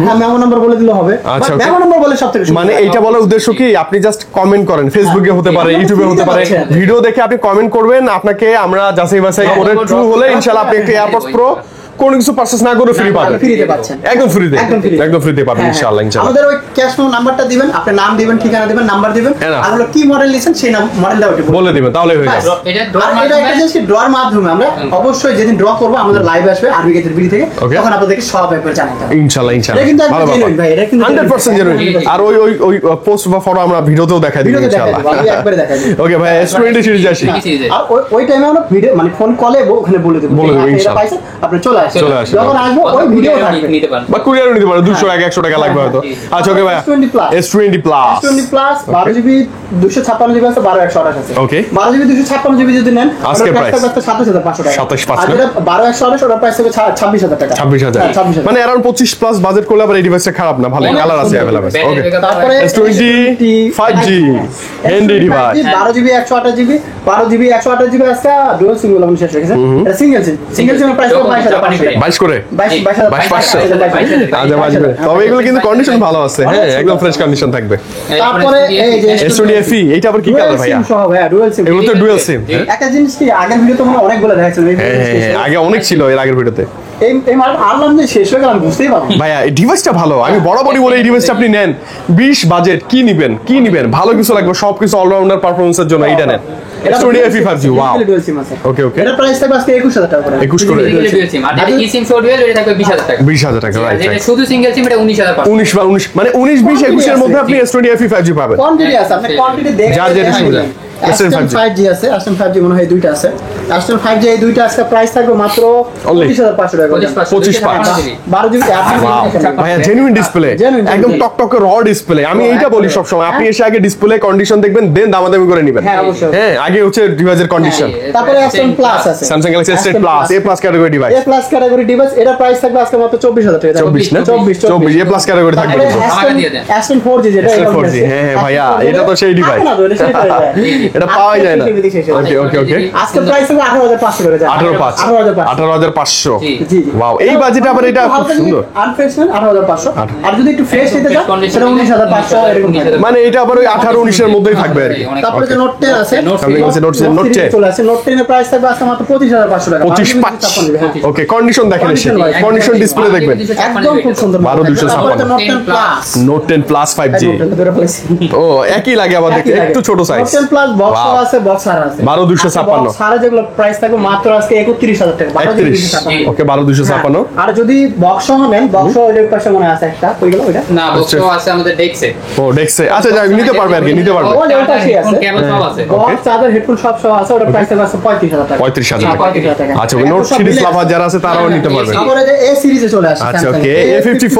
হ্যাঁ মেমো নাম্বার বলে দিলে হবে, আচ্ছা, okay. মেমো নাম্বার বলে সবথেকে সুবিধা। মানে এইটা বলার উদ্দেশ্য কি, আপনি জাস্ট কমেন্ট করেন, ফেসবুকে হতে পারে, হ্যাঁ, ইউটিউবে হতে পারে, পাচ্ছেন। ভিডিও দেখে আপনি কমেন্ট করবেন, আপনাকে আমরা যাচাই বাছাই করে ট্রু হলে ইনশাআল্লাহ আপনি একটা এয়ারপডস প্রো কোনো কিছু পারচেজ না করে ফ্রি পাবেন, ফ্রিতে পাচ্ছেন, একদম ফ্রিতে, একদম free। একদম ফ্রিতে পাবেন হ্যাঁ, ইনশাআল্লাহ ইনশাআল্লাহ। আমাদের ওই ক্যাশ মেমো নাম্বারটা দিবেন, আপনার নাম দিবেন, ঠিকানা দিবেন, নাম্বার দিবেন, হ্যাঁ না। আর হলো কি মডেল নিছেন সেই নাম মডেলটা ওটা বলে দিবেন, তাহলে হয়ে যাবে। এটা আর ডোর এটা মাধ্যমে একটা জিনিস ড্রর মাধ্যমে আমরা অবশ্যই যেদিন ড্র করব আমাদের লাইভ আসবে আরবি গেটের বিডি থেকে, Okay. তখন আপনাদেরকে সব ব্যাপারে জানাতে হবে। ইনশাআল্লাহ ইনশাআল্লাহ, এটা কিন্তু একদম ভালো genuine ভাই, এটা কিন্তু 100% জেনুইন। আর ওই ওই ওই পোস্ট বা ফটো আমরা ভিডিওতেও দেখাই দিব ভিডিওতে দেখাই ইনশাআল্লাহ। দেব, আমি একবারে দেখাই দেব। ওকে ভাই, S20 সিরিজ আসি। কি সিরিজে? আর ওই টাইমে আমরা ভিডিও মানে ফোন কলে ওখানে বলে দেব, বলে দেব, আপনি এটা ইনশাআল্লাহ। পাইছেন, আপনি চলে আসে। চলে আসে। যখন আসবো ওই ভিডিও থাকবে। নিতে পারেন। বা কুরিয়ারও নিতে পারো 200 টাকা 100 টাকা লাগবে হয়তো। আচ্ছা ওকে ভাই S20 Plus। S20 Plus S20 Plus 12GB 256GB আছে 12128 আছে। Okay. 12GB 256GB যদি নেন আজকে ওটার price? price থাকবে 27500 টাকা। 27,500 আর যেটা 12128 ওটার price থাকবে 26000 টাকা। 26,000 হ্যাঁ, 26000 মানে অ্যারাউন্ড 25 প্লাস বাজেট করলে আবার এই ডিভাইসটা খারাপ না, ভালো কালার আছে अवेलेबल। ওকে তারপরে S20 5G handy device 12GB 128GB 12GB 128GB আছে ডুয়াল সিম গুলো শেষ হয়ে গেছে। এটা সিঙ্গেল সিমের প্রাইস হবে 22500 22 করে 22500 আচ্ছা বাজবে, তবে এগুলো কিন্তু কন্ডিশন ভালো আছে, হ্যাঁ একদম ফ্রেশ কন্ডিশন থাকবে। তারপরে এই যে S20 FE এইটা আবার কি কালার ভাইয়া? সহ ভাইয়া ডুয়াল সিম। এগুলো তো ডুয়াল সিম। একটা জিনিস কি আগের ভিডিওতে মনে হয় অনেকগুলো দেখাচ্ছিল এই হ্যাঁ আগে অনেক ছিল এর আগের ভিডিওতে। এই মাল আনলাম যে শেষ হয়ে গেল আমি বুঝতেই পারবো না। ভাইয়া এই ডিভাইসটা ভালো, আমি বরাবরই বলি এই ডিভাইসটা আপনি নেন 20 বাজেট কি নিবেন ভালো কিছু লাগবে, সবকিছু অলরাউন্ডার পারফরম্যান্সের জন্য এইটা নেন। S20 FE 5G wow. Dual SIM আছে। ওকে ওকে এটার প্রাইস থাকবে আজকে 21000 টাকা করে। 21 করে 20,000 টাকা রাইট রাইট। শুধু সিঙ্গেল সিম এটা 19500 19 বা 19 মানে 19 20 21 এর মধ্যে আপনি S20 FE 5G পাবেন। কোয়ান্টিটি আছে, আপনি কোয়ান্টিটি দেখে যার যেটা সুবিধা। Aston 5G আছে, Aston 5G মনে হয় এই দুইটা আছে। Aston 5G এই দুইটা আজকে প্রাইস থাকবে মাত্র 25500 টাকা। 25,500 12GB ভাইয়া জেনুইন ডিসপ্লে, Genuine একদম display। টকটকে র ডিসপ্লে। আমি এইটা বলি সব সময়, আপনি এসে আগে ডিসপ্লে কন্ডিশন দেখবেন দেন দামাদামি করে নেবেন। হ্যাঁ, অবশ্যই। হ্যাঁ আগে হচ্ছে ডিভাইসের কন্ডিশন। তারপরে Aston Plus আছে। Samsung Galaxy S10 Plus A plus category device. A plus category device এটা প্রাইস থাকবে আজকে মাত্র 24000 টাকা। 24 না 24 A plus ক্যাটাগরি থাকবে তারপরে কিন্তু। আমাকে দিয়ে দেন। Aston 4G যেটা Aston 4G, হ্যাঁ, হ্যাঁ, ভাইয়া, এটা তো সেই device। এটা পাওয়া যায় না। ওকে ওকে ওকে আজকে প্রাইস হবে 18500 করে যায়। 18500 জি। জি ওয়াও, এই বাজেটে আবার এটা খুব সুন্দর। আনফ্রেশ 18500 আর যদি একটু ফ্রেশ নিতে চান সেটা 19500 এরকম থাকবে। মানে এটা আবার ওই 18 19 এর মধ্যেই থাকবে আর কি। তারপরে যে নোট 10 আছে সামনে আছে নোট 10 নোট 10 চলে আসে। নোট 10 এর প্রাইস থাকবে আজকে মাত্র 25500 টাকা। 25 ওকে কন্ডিশন দেখেন এসে, Condition wise। কন্ডিশন ডিসপ্লে দেখবেন। একদম খুব সুন্দর। 12256 তারপরে যে note 10 plus note 10 plus 5G ও একই লাগে আবার দেখতে, একটু ছোট সাইজ। নোট 10 প্লাস বক্স আছে, বক্স আর আছে 12256 সারা যেগুলো প্রাইস থাকবে মাত্র আজকে 31000 টাকা। 31 ওকে 12256 আর যদি বক্স সহ নেন, বক্স সহ এর পাশে মনে আছে একটা ওইগুলো ওইটা না বক্স আছে আমাদের ডেক্সে। ও দেখছে, আচ্ছা যাই নিতে পারবে আর কি, নিতে পারবে। ওই ওটা সেই আছে। কেবল সব আছে। বক্স চার্জার হেডফোন সব সহ আছে, ওটা প্রাইস থাকবে 35000 টাকা। 35000 টাকা। 35000 টাকা। আচ্ছা ওই নোট সিরিজ লাভার যারা আছে তারাও নিতে পারবে। তারপরে যে এ সিরিজে চলে আসে আচ্ছা Samsung ওকে এর। A54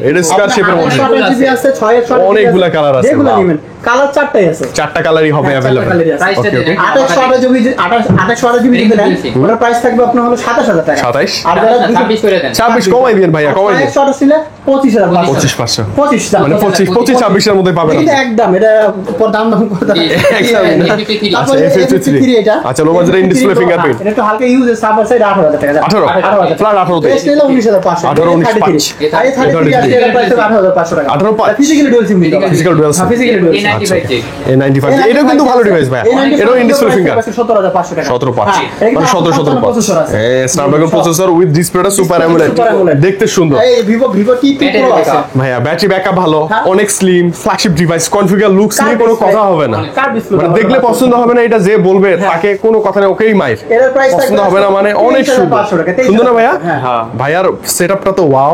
এটা স্কয়ার শেপের মধ্যে 8GB আছে 6 অনেকগুলা colour আছে, যেগুলো wow। নেবেন কালার চারটাই আছে। চারটা কালারই হবে হ্যাঁ, अवेलेबल। চারটা colour-ই আছে। প্রাইসটা Okay, দেন। 28GB যদি নেন ওটার প্রাইস থাকবে আপনার হলো 27000 টাকা। 27 আর যারা 26 করে দেন। 26 কমাই দিন ভাইয়া, কমাই দিন। 128 ছিল 25000 25,500 25 মানে 25 26 এর মধ্যে পাবেন এটা একদম এটা পর দাম করতে জি, একদম। তারপরে আচ্ছা, A53 এটা আচ্ছা, low budget in-display fingerprint। এটা একটু হালকা ইউজের সার্ভার সাইড 18000 টাকা 18 ফ্ল্যাট 18 তে এটা ছিল 19500 18, 19,500 আর এই 33 আছে এর প্রাইস 18500 টাকা 18,500 physically dual SIM Physical dual SIM। Physically dual SIM A95 A95 এটা কিন্তু ভালো ডিভাইস ভাই, এটাও ইন-ডিসপ্লে ফিঙ্গার 17500 টাকা 17.5 হ্যাঁ, মানে 17 প্রসেসর আছে হ্যাঁ স্ন্যাপড্রাগন প্রসেসর উইথ ডিসপ্লেটা সুপার অ্যামোলেড, Super AMOLED। দেখতে সুন্দর। এই ভিভো T2 Pro আছে ভাইয়া ব্যাটারি ব্যাকআপ ভালো, হ্যাঁ। অনেক slim, flagship device, configure looks নিয়ে কোনো কথা হবে না। কার ডিসপ্লে মানে দেখলে পছন্দ হবে না এটা যে বলবে তাকে কোনো কথা নেই, ওকেই মাইর। এর প্রাইস পছন্দ হবে না মানে অনেক সুন্দর। 500 টাকা সুন্দর না ভাইয়া? হ্যাঁ ভাইয়ার সেটআপটা তো ওয়াও,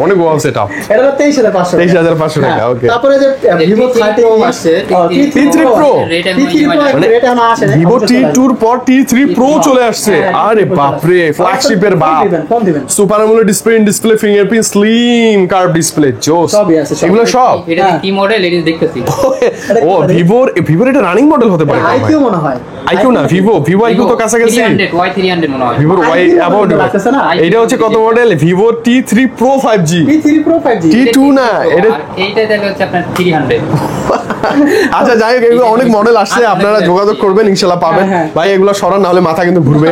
অনেক ওয়াও সেটআপ। এটা হলো 23500 23,500 টাকা হ্যাঁ। ওকে। তারপরে যে ভিভো T3 30 Pro আসছে, T3 Pro rate T3 Pro মানে এটা আমার আসে না ভিভো T2 এর পর T3 Pro চলে আসছে। হ্যাঁ, আরে T3 Pro বাপরে, ফ্ল্যাগশিপের বাপ। ফোন দিবেন super AMOLED display, in display fingerprint, slim curve display, জোস। সবই আছে, সব। এগুলো সব এটা কি মডেল এটা দেখতেছি। ও ভিভোর এটা রানিং মডেল হতে পারে আইকিউ মনে হয় আইকিউ না, ভিভো আইকিউ তো কাছাকাছি। 300 Y300 মনে হয়। ভিভোর ওয়াই iQOO অ্যাবাউট মডেল লাগতেছে না? এটা হচ্ছে কত model? Vivo T3 Pro 5G T3 Pro 5G T2 না এটা। আর এইটা দেখলে হচ্ছে আপনার 300। আচ্ছা যাই হোক, এগুলো অনেক মডেল আসছে, আপনারা যোগাযোগ করবেন ইনশাআল্লাহ পাবেন। হ্যাঁ। ভাই এগুলো সরান নাহলে মাথা কিন্তু ঘুরবে।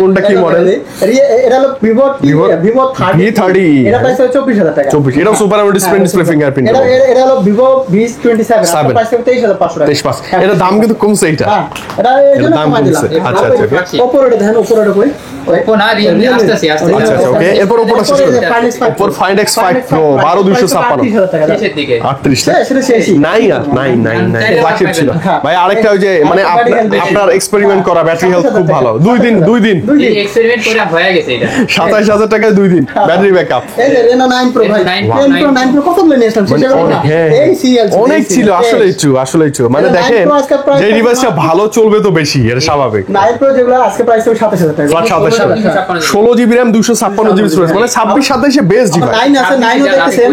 কোনটা কি মডেল? এটা হলো ভিভো 30 V30 এটা প্রাইস হলো 24000 টাকা 24 এটাও সুপার অ্যামোলেড ডিসপ্লে ফিঙ্গারপ্রিন্ট। এটা হলো ভিভো V27 Seven। প্রাইস হলো 23500 টাকা 23 এটা দাম কিন্তু কমছে এটা। হ্যাঁ এটা এর জন্য দাম কমাই দিলাম কমছে। আচ্ছা আচ্ছা okay। উপরে দেখেন উপরে কই ও না রিয়েলমি আস্তে আচ্ছা আচ্ছা ওকে। এরপর ওপোটা শেষ করে ওপর Find X5 Pro 12256 শেষের দিকে 38 সেটা শেষই নাই আর নাই ফ্ল্যাগশিপ ছিল ভাই। আরেকটা ওই যে মানে আপনার এক্সপেরিমেন্ট করা ব্যাটারি হেলথ খুব ভালো, 2 দিন এই এক্সপেরিমেন্ট করে হয়ে গেছে এটা 27,000 টাকায় 2 দিন ব্যাটারি ব্যাকআপ। এই যে Reno 9 Pro ভাই, 9 Pro কত নিয়ে আসলাম সেটা বলো না। এই সিএল অনেক ছিল আসলেই ট্রু মানে দেখেন যে ডিভাইসটা ভালো চলবে তো বেশি, এটা স্বাভাবিক। 9 Pro যেগুলো আজকে প্রাইস হবে 27,000 টাকা। 16 জিবি RAM 256 জিবি স্টোরেজ মানে 26-27 বেস্ট ডিভাইস। 9 আছে, 9 ও দেখতেছেন,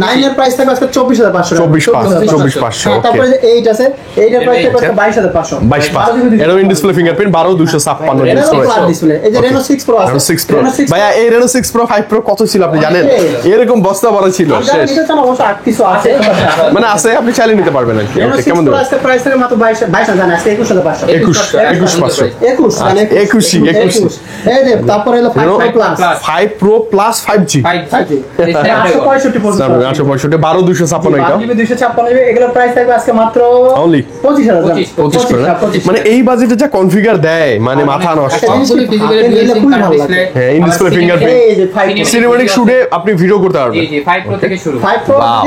9 এর প্রাইস থাকবে আজকে 24,500 টাকা। 24,500 ওকে। তারপরে যে 8 আছে, 8 এর প্রাইস থাকবে 22,500। 22,500 এটা in display fingerprint 12,256 GB storage. Display এই যে Reno 6 Pro আছে, Reno 6 Pro ভাইয়া, এই Reno 6 Pro 5 Pro কত ছিল আপনি জানেন? এরকম বস্তা বড় ছিল শেষ অবশ্য আর কিছু আছে মানে আছে, আপনি চালিয়ে নিতে পারবেন আর কি। Reno ওকে 6 কেমন Pro দেবেন? আজকে প্রাইস থাকবে মাত্র 22 জানেন আজকে 21,500। 21,500 21 মানে 21 এই যে তারপরে হলো 5 Pro Plus 5 Pro Plus 5G 865 processor 865 12,256 এটা 8GB 256GB এগুলোর প্রাইস থাকবে আজকে মাত্র Only 25,000 25 করে না? মানে এই বাজেটে যা কনফিগার দেয় মানে মাথা নষ্ট। সবগুলো ফিজিক্যালি ডিএলসি কার্ড ডিসপ্লে হ্যাঁ, in display fingerprint। এই যে 5 Pro সিনেমাটিক শুটে আপনি ভিডিও করতে পারবেন। জি 5 প্রো থেকে শুরু 5 Pro Wow.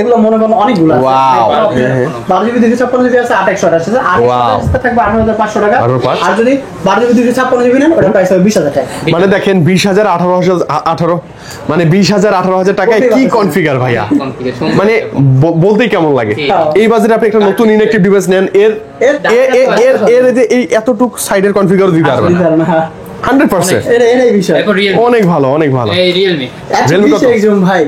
এগুলো মনে করেন অনেকগুলো আছে। Wow. 12GB 256GB আছে 8,128 আছে। আর Wow. থাকবে 18,500 টাকা। 18,500 আর যদি 12GB 256GB নেন ওটার প্রাইস হবে 20,000 টাকা। মানে দেখেন 20,000 18,000 মানে 20,000 18,000 টাকায় কি কনফিগার ভাইয়া, মানে বলতেই কেমন লাগে। এই বাজেটে আপনি একটা নতুন ইনেকটিভ ডিভাইস নেন, এর যে এই এতটুক সাইডের কনফিগার দিতে পারবেন 100%। এটাই বিষয়। এরপর রিয়েলমি অনেক ভালো এই রিয়েলমি Realme কত? একজন ভাই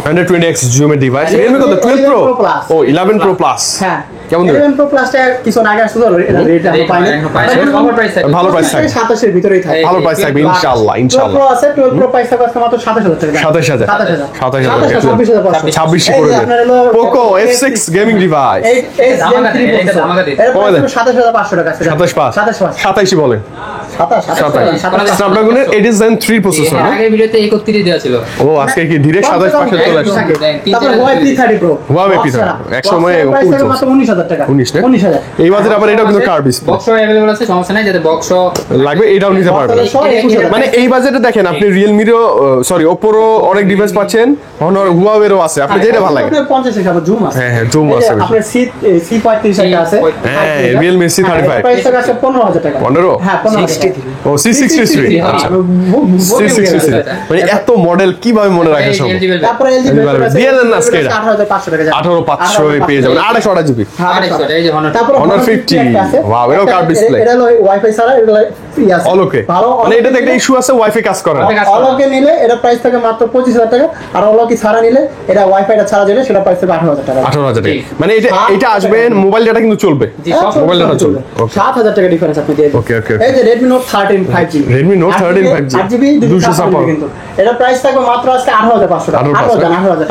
120x জুমের ডিভাইস। Realme কত? 12 Pro 11 Pro Plus। ও 11 Pro Plus হ্যাঁ কেমন দেবে? 11 Pro Plus টা কিছু আগে আসছে তো এটা রেট আমরা পাইনি। ভালো প্রাইস আছে ভালো প্রাইস থাকবে, 27 এর ভিতরেই থাকে। ভালো প্রাইস থাকবে ইনশাআল্লাহ 12 Pro আছে, 12 Pro প্রাইস থাকবে আজকে মাত্র 27,000 টাকা। 27,000 27,500 26 করে দেন। Poco F6 গেমিং ডিভাইস এই ধামাকা দিন, এটা ধামাকা দিন। 27,500 টাকা আছে। 27,500 27 বলেন 27 স্ন্যাপড্রাগনের 8 Zen 3 প্রসেসর না? আগের ভিডিওতে 31 দেওয়া ছিল। ও আজকে কি ডিরেক্ট 27,500 চলে আসছে। তারপর Huawei P30 Pro Huawei P30 এক সময় প্রাইস খুব থাকবে মাত্র 19,000 টাকা। 19 না? 19,000 এই বাজেট আবার এটাও কিন্তু কার্ভ ডিসপ্লে বক্স अवेलेबल আছে, সমস্যা নাই, যাতে বক্স লাগবে এটাও নিতে পারবেন। মানে এই বাজেটে দেখেন আপনি রিয়েলমিরও সরি ওপোরও অনেক ডিভাইস পাচ্ছেন, Honor হুয়াওয়েরও আছে, আপনি যেটা ভালো লাগে। 50 টাকা জুম আছে। হ্যাঁ, zoom আছে বেশি। আপনার C35 একটা আছে। হ্যাঁ, Realme C35 প্রাইস থাকবে আছে 15,000 টাকা। 15? হ্যাঁ 15,000 ও C63 আচ্ছা C63 মানে এত মডেল কিভাবে মনে রাখা সম্ভব? তারপরে LG দিয়ে দেন না আজকে এটা। 18,500 টাকা যায়। 18,500 পেয়ে যাবেন 828 জিবি। এই যে Honor তারপর Honor 50 ওয়াও, এটাও কার্ভ ডিসপ্লে। এটা হলো ওয়াইফাই ছাড়া, এটা আছে অলকে ভালো। মানে এটাতে একটা ইস্যু আছে, ওয়াইফাই কাজ করে না। অলকে নিলে এটা প্রাইস থাকে মাত্র 25,000 টাকা, আর অলকে ছাড়া নিলে এটা ওয়াইফাইটা ছাড়া যেটা সেটা প্রাইস থাকে 18,000 টাকা। 18,000 টাকা মানে এটা আসবেন মোবাইল ডাটা কিন্তু চলবে, মোবাইল ডাটা চলবে। ওকে 7,000 টাকা ডিফারেন্স আপনি দিয়ে দিন। ওকে এই যে Redmi Note 13 5G, Redmi Note 13 5G 8GB 256 কিন্তু এটা প্রাইস থাকবে মাত্র আজকে 18,500 টাকা।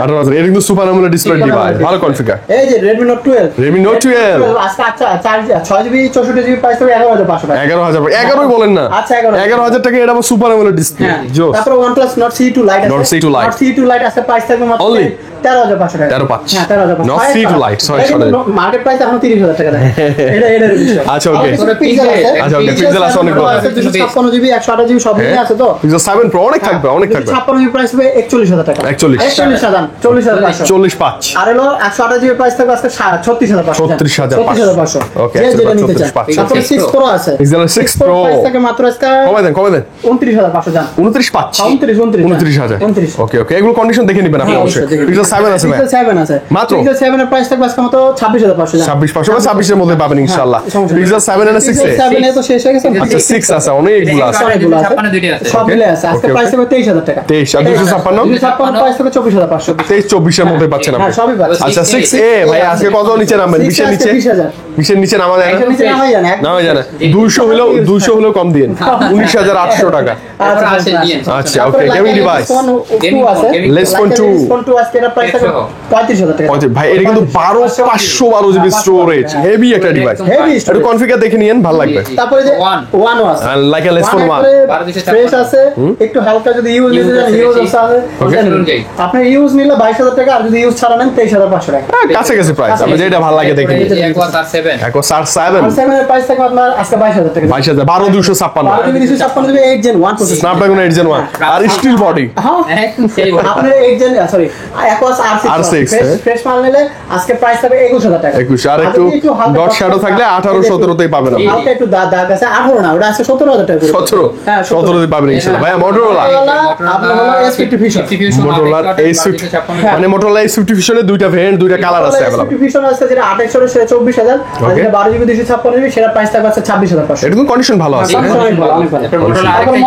18,000 এটা কিন্তু সুপার আমোলেড ডিসপ্লে ডিভাইস, ভালো কনফিগার। এই যে Redmi Note 12 Redmi Note 12 আজকে আচ্ছা 6GB 64GB প্রাইস থাকবে 11,500 টাকা। 11,000 11ই বলেন না, আচ্ছা 11,000 টাকা এটা আবার সুপার আমোলেড ডিসপ্লে জোস। তারপর OnePlus Nord CE2 Lite আছে। Nord CE2 Lite। Nord CE2 Lite আছে প্রাইস থাকবে মাত্র Only 13,500 টাকা। 13,500 হ্যাঁ 13,500 Nord CE2 Lite, sorry, market price এখন 30,000 টাকা দেয়। এটা বিষয়। আচ্ছা ওকে Pixel আছে। আচ্ছা ওকে পিক্সেল আছে অনেক বড়। 256GB 128GB সব মিলিয়ে আছে তো। Pixel 7 Pro অনেক থাকবে, অনেক থাকবে। 256GB প্রাইস হবে 41,000 টাকা। 41,000 40,500 45 আর হলো 128GB প্রাইস থাকবে আজকে 36,500 36,500 ওকে যেটা নিতে চান। 36,500 তারপরে 6 Pro আছে। Pixel 6 Pro প্রাইস থাকে মাত্র আজকে কমাই দেন 29,500 জান। 29 পাচ্ছি 29,000 ওকে ওকে এগুলো কন্ডিশন দেখে নেবেন আপনি অবশ্যই। Pixel 7 আছে ভাই, Pixel 7 আছে মাত্র? Pixel 7 এর প্রাইস থাকবে আজকে মাত্র 26,500 জান। 26,500 বা 26 এর মধ্যে পাবেন ইনশাআল্লাহ। Pixel 7 এর 6 Pixel 7 এ তো শেষ হয়ে গেছে। আচ্ছা 6 আছে অনেকগুলো আছে, অনেকগুলো আছে। 56 দুইটা আছে। সব মিলে আছে আজকে Okay, প্রাইস হবে 23,000 টাকা। 23 আর 256 256 প্রাইস হবে 24,500 23 24 এর মধ্যে পাচ্ছেন হ্যাঁ আপনি। সবই পাচ্ছেন। আচ্ছা 6A ভাই আজকে কত নিচে নামবেন? 20 এর নিচে 20,000 20 এর নিচে নামা যায় না? এর নিচে নামাই জানা না ভাই জানা 200 হলেও কম দিন 19,800 টাকা। তারপর আছে ডিএন। আচ্ছা ওকে গেমিং ডিভাইস Gaming আছে phone, Less phone 2 ফোন 2 আজকে এটা প্রাইস থাকে 35,000 টাকা। ভাই এটা কিন্তু 512 জিবি স্টোরেজ, হেভি একটা ডিভাইস। হেভি একটু কনফিগার দেখে নিয়েন, ভালো লাগবে। তারপরে যে One। ওয়ান আছে like a less phone 1 fresh আছে একটু হালকা যদি ইউজ নিতে চান ইউজ আছে আপনি ইউজ নিলে 22,000 টাকা আর যদি ইউজ ছাড়া নেন 23,500 টাকা। কাছে কাছে প্রাইস আপনি যেটা ভালো লাগে দেখে নিন। এই যে Aqua তার 7 Aquos R7 R7 এর প্রাইস থাকবে আপনার আজকে 22000 টাকা 22000 12256 12 GB 256 GB 8 gen 1 processor Snapdragon 8 Gen 1 আর স্টিল বডি একদম সেই বলে। আপনার 8 gen sorry Aquos R6 fresh মাল নিলে আজকে প্রাইস থাকবে 21000 টাকা 21 আর একটু ডট শ্যাডো থাকলে 18 17 তেই পাবেন আপনি হালকা একটু দাগ আছে 18 না ওটা আছে 17000 টাকা 17 হ্যাঁ 17 তে পাবেন ইনশাআল্লাহ ভাই Motorola আপনার হলো S50 Fusion Motorola A50 মানে Motorola A50 Fusion এর দুইটা ভেরিয়েন্ট দুইটা কালার আছে अवेलेबल S50 Fusion আছে যেটা 2800 এর সেটা 24000 আর যেটা 12 জিবি 256 জিবি সেটা প্রাইস থাকবে 26500 এটা কিন্তু কন্ডিশন ভালো আছে অনেক ভালো অনেক ভালো তারপর Motorola আরেকটা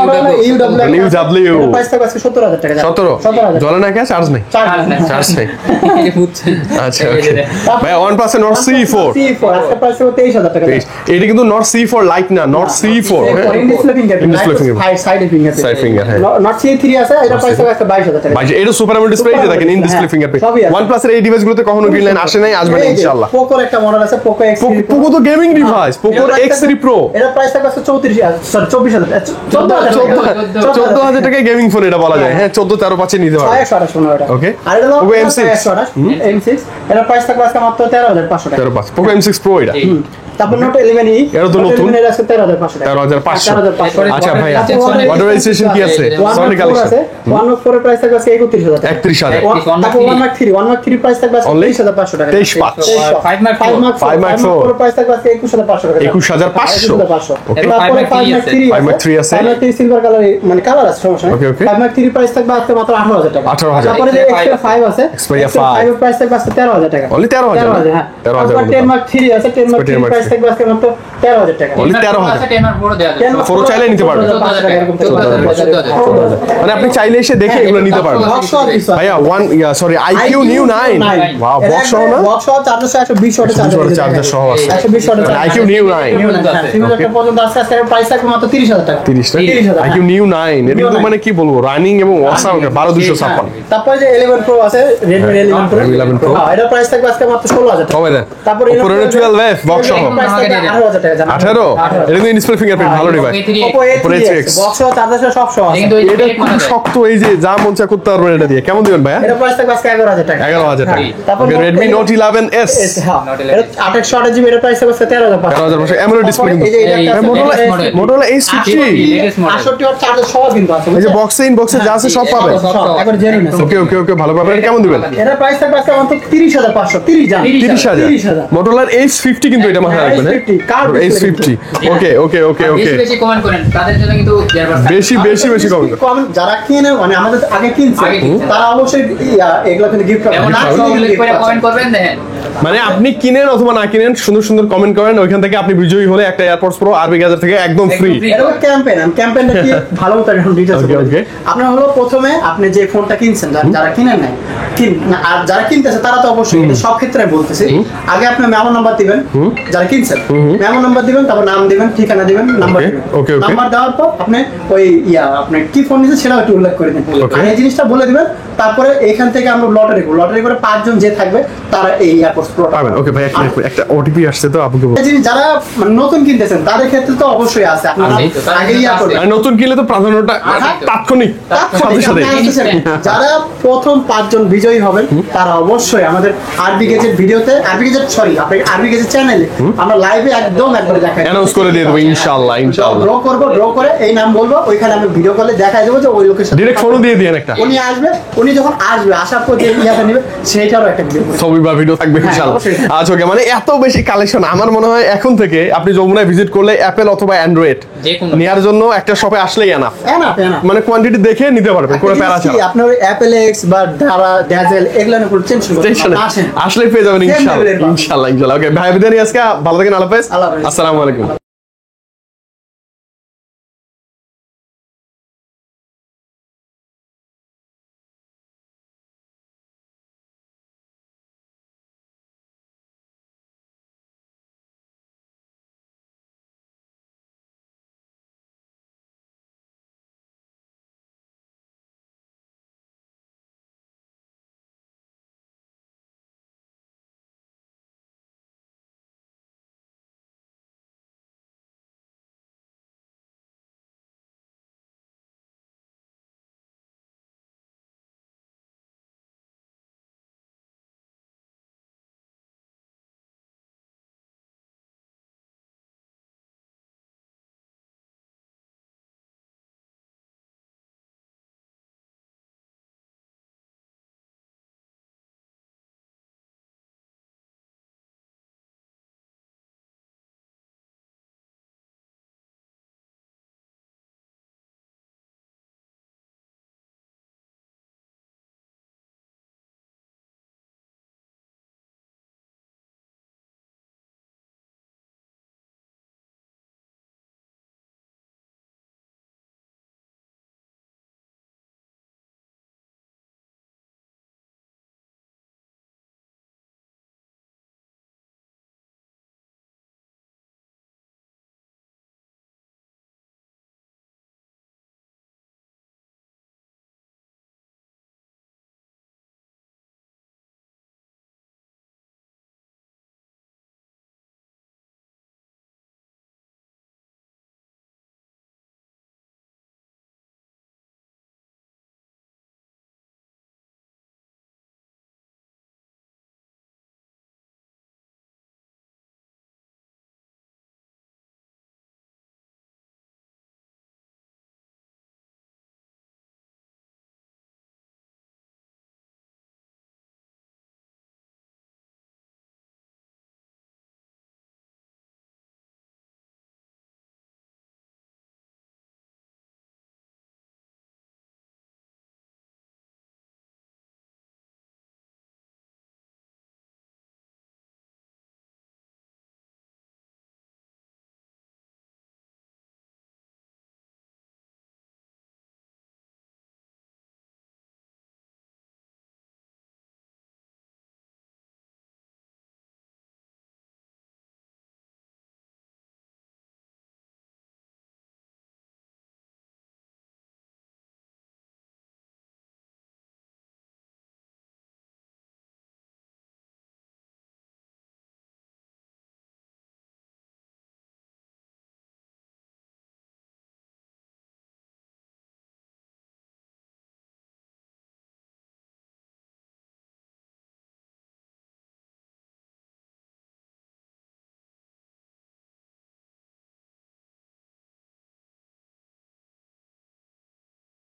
UW প্রাইস থাকবে 70000 টাকা 17 জ্বলে না কে চার্জ নেই চার্জ নেই বুঝছেন। আচ্ছা ওকে ভাই OnePlus এর Nord C4 আজকে প্রাইস হবে 23000 টাকা এটা কিন্তু Nord C4 লাইট না Nord C4 in display finger In display finger. Side finger Side finger, হ্যাঁ। নট C3 আছে এটা প্রাইস হবে 22000 টাকা ভাই এটা সুপার AMOLED ডিসপ্লে এই দেখেন ইন ডিসপ্লে হ্যাঁ, ফিঙ্গারপ্রিন্ট সবই আছে। OnePlus এর এই ডিভাইসগুলোতে কখনো গ্রিন লাইন আসে নাই আসবে না ইনশাআল্লাহ পোকোর একটা মডেল আছে পোকো X3 পোকো তো গেমিং ডিভাইস পোকোর X3 Pro এটা প্রাইস থাকবে 24000 14000 টাকায় গেমিং ফোন এটা বলা যায় হ্যাঁ 14 13 পাঁচে নিতে পারবে 628 এটা Okay. আর এটা হলো Poco M6 M6 এটা প্রাইস থাকবে আজকে মাত্র 13500 টাকা 13 পাঁচ পোকো M6 Pro এটা তারপর নোট 11e এটা তো নতুন। এটা আছে 13500 টাকা 13500 আচ্ছা ভাইয়া Sony- ওয়াটার রেজিস্ট্রেশন কি আছে সনি কালেকশন 1 এর প্রাইস থাকবে আজকে 31000 টাকা 31000 তারপর 1 প্রাইস থাকবে আজকে Only 23500 টাকা 23,500 5 Mark 4 5 Mark 4 প্রাইস থাকবে আজকে 21500 টাকা 21500 Okay. তারপরে 5 Mark 3 5 Mark 3 আছে 5 Mark 3 সিলভার কালার মানে কালার আছে সমস্যা Okay, okay. 5 Mark 3 প্রাইস থাকবে আজকে মাত্র 18000 টাকা 18,000 তারপরে যে Xperia 5 আছে Xperia 5 এর প্রাইস থাকবে আজকে 13000 টাকা Only 13,000 হ্যাঁ 13,000 তারপর 10 Mark 3 আছে 10 Mark 10 3 Mark প্রাইস 3 থাকবে আজকে মাত্র 13000 টাকা Only 13,000 10 Mark Pro দেওয়া যাবে। 10 Mark Pro চাইলে নিতে পারবে। 14,000 টাকা এরকম 14,000 মানে আপনি চাইলে এসে দেখে এগুলো নিতে পারবেন ভাইয়া sorry IQ New 9 wow box সহ না বক্স সহ 120 ওয়াটের চার্জার সহ আছে 120 ওয়াটের IQ New 9 সিমিলার পর্যন্ত আছে আজকে প্রাইস থাকবে মাত্র 30000 টাকা 30 টা 30,000 IQ New 9 এটা কিন্তু মানে কি বলবো রানিং এবং অসাম 12256 তারপরে যে 11 প্রো আছে Redmi 11 প্রো Redmi 11 Pro হ্যাঁ এটা প্রাইস থাকবে আজকে মাত্র 16000 টাকা কবে দেন তারপরে Oppo Reno 12F বক্স সহ প্রাইস থাকবে 18000 টাকা জানেন 18 এটা কিন্তু ডিসপ্লে ফিঙ্গারপ্রিন্ট ভালো device Oppo Oppo A3X A3X box সহ চার্জার সহ সব সহ আছে কিন্তু ওই এটা খুব শক্ত এই যে যা মন চা করতে পারবেন এটা দিয়ে কেমন দিবেন ভাইয়া এটা প্রাইস থাকবে আজকে 11000 টাকা 11000 টাকা তারপর Okay, Redmi Note 11S হ্যাঁ এটা 2800 জিবি এটা প্রাইস থাকবে 13500 11000 AMOLED ডিসপ্লে কিন্তু এই যে এটা হ্যাঁ, Motorola A50 latest model 68 watt charger সহ কিন্তু আছে এই যে বক্সে ইনবক্সে যা আছে সব পাবেন একবার জেনুইন আছে ওকে ওকে ওকে ভালো পাবেন এটা কেমন দিবেন এটা প্রাইস থাকবে আজকে মাত্র 30500 30 জান 30000 Motorola H50 কিন্তু এটা মাথায় রাখবেন H50 কার্ড H50 ওকে ওকে ওকে ওকে বেশি বেশি কমেন্ট করেন তাদের জন্য কিন্তু বেশি কমেন্ট কম যারা কিনে মানে আমাদের আগে কিনছে আগে কিনছে। তারা অবশ্যই এগুলো কিন্তু গিফট এমন কমেন্ট করবেন দেখেন মানে আপনি কিনেন অথবা না কিনেন সুন্দর সুন্দর কমেন্ট করেন ওইখান থেকে আপনি বিজয়ী হলে একটা এয়ারপডস প্রো আরবি গাজার থেকে একদম ফ্রি free। এটা ক্যাম্পেইন ক্যাম্পেইনটা কি ভালো মতো এখন ডিটেইলস Okay, okay. আপনার হলো প্রথমে আপনি যে ফোনটা কিনছেন যারা কিনেন নাই আর যারা কিনতেছে তারা তো অবশ্যই এটা সব ক্ষেত্রে বলতেছি আগে আপনি মেমো নাম্বার দিবেন যারা কিনছেন মেমো নাম্বার দিবেন তারপর নাম দিবেন ঠিকানা দিবেন নাম্বার Okay, দিবেন okay, okay. নাম্বার দেওয়ার পর আপনি ওই আপনি কি ফোন নিছেন সেটাও একটু উল্লেখ করে দিন Okay. আর এই জিনিসটা বলে দিবেন তারপরে এখান থেকে আমরা লটারি করে 5 জন যে থাকবে তারা এই এয়ারপডস প্রো পাবেন ওকে ভাই একটা ওটিপি আসছে তো আপনাকে বলছি যারা মানে নতুন কিনতেছেন তাদের ক্ষেত্রে তো অবশ্যই আছে আপনারা এই তো, তাদের আগে ইয়া ক্ষেত্রে করবেন আর নতুন কিনলে তো প্রাধান্যটা তাৎক্ষণিক সাথে সাথে যারা প্রথম 5 জন বিজয়ী হবেন তারা অবশ্যই আমাদের আরবি গেজেট ভিডিওতে আরবি গেজেট সরি আপনি আরবি গেজেট চ্যানেলে আমরা লাইভে একদম একবার দেখাই অ্যানাউন্স করে দিয়ে দেবো ইনশাআল্লাহ ইনশাআল্লাহ ড্র করে এই নাম বলবো ওইখানে আমি ভিডিও কলে দেখাই দেবো যে ওই লোকের সাথে ডিরেক্ট ফোনও দিয়ে দিয়েন একটা উনি আসবে উনি যখন আসবে আসার পর যে ইয়াটা নেবে সেইটারও একটা ভিডিও ছবি বা ভিডিও থাকবে হ্যাঁ, ইনশাআল্লাহ অবশ্যই। আচ্ছা ওকে মানে এত বেশি কালেকশন আমার মনে হয় এখন থেকে আপনি যমুনায় ভিজিট করলে অ্যাপেল অথবা অ্যান্ড্রয়েড যেকোনো। নেওয়ার জন্য একটা শপে আসলেই এনাফ এনা মানে কোয়ান্টিটি দেখে নিতে পারবেন কোনো প্যারা ছাড়া আপনার অ্যাপেল এক্স বা ধারা ড্যাজেল এগুলো নিয়ে কোনো টেনশন টেনশন করতে আসেন আসলেই পেয়ে যাবেন Same ইনশাআল্লাহ level এর পাবেন। ইনশাআল্লাহ ইনশাআল্লাহ ওকে ভাই বিদায় আজকে ভালো থাকেন আল্লাহ হাফেজ আল্লাহ হাফেজ। আসসালামু আলাইকুম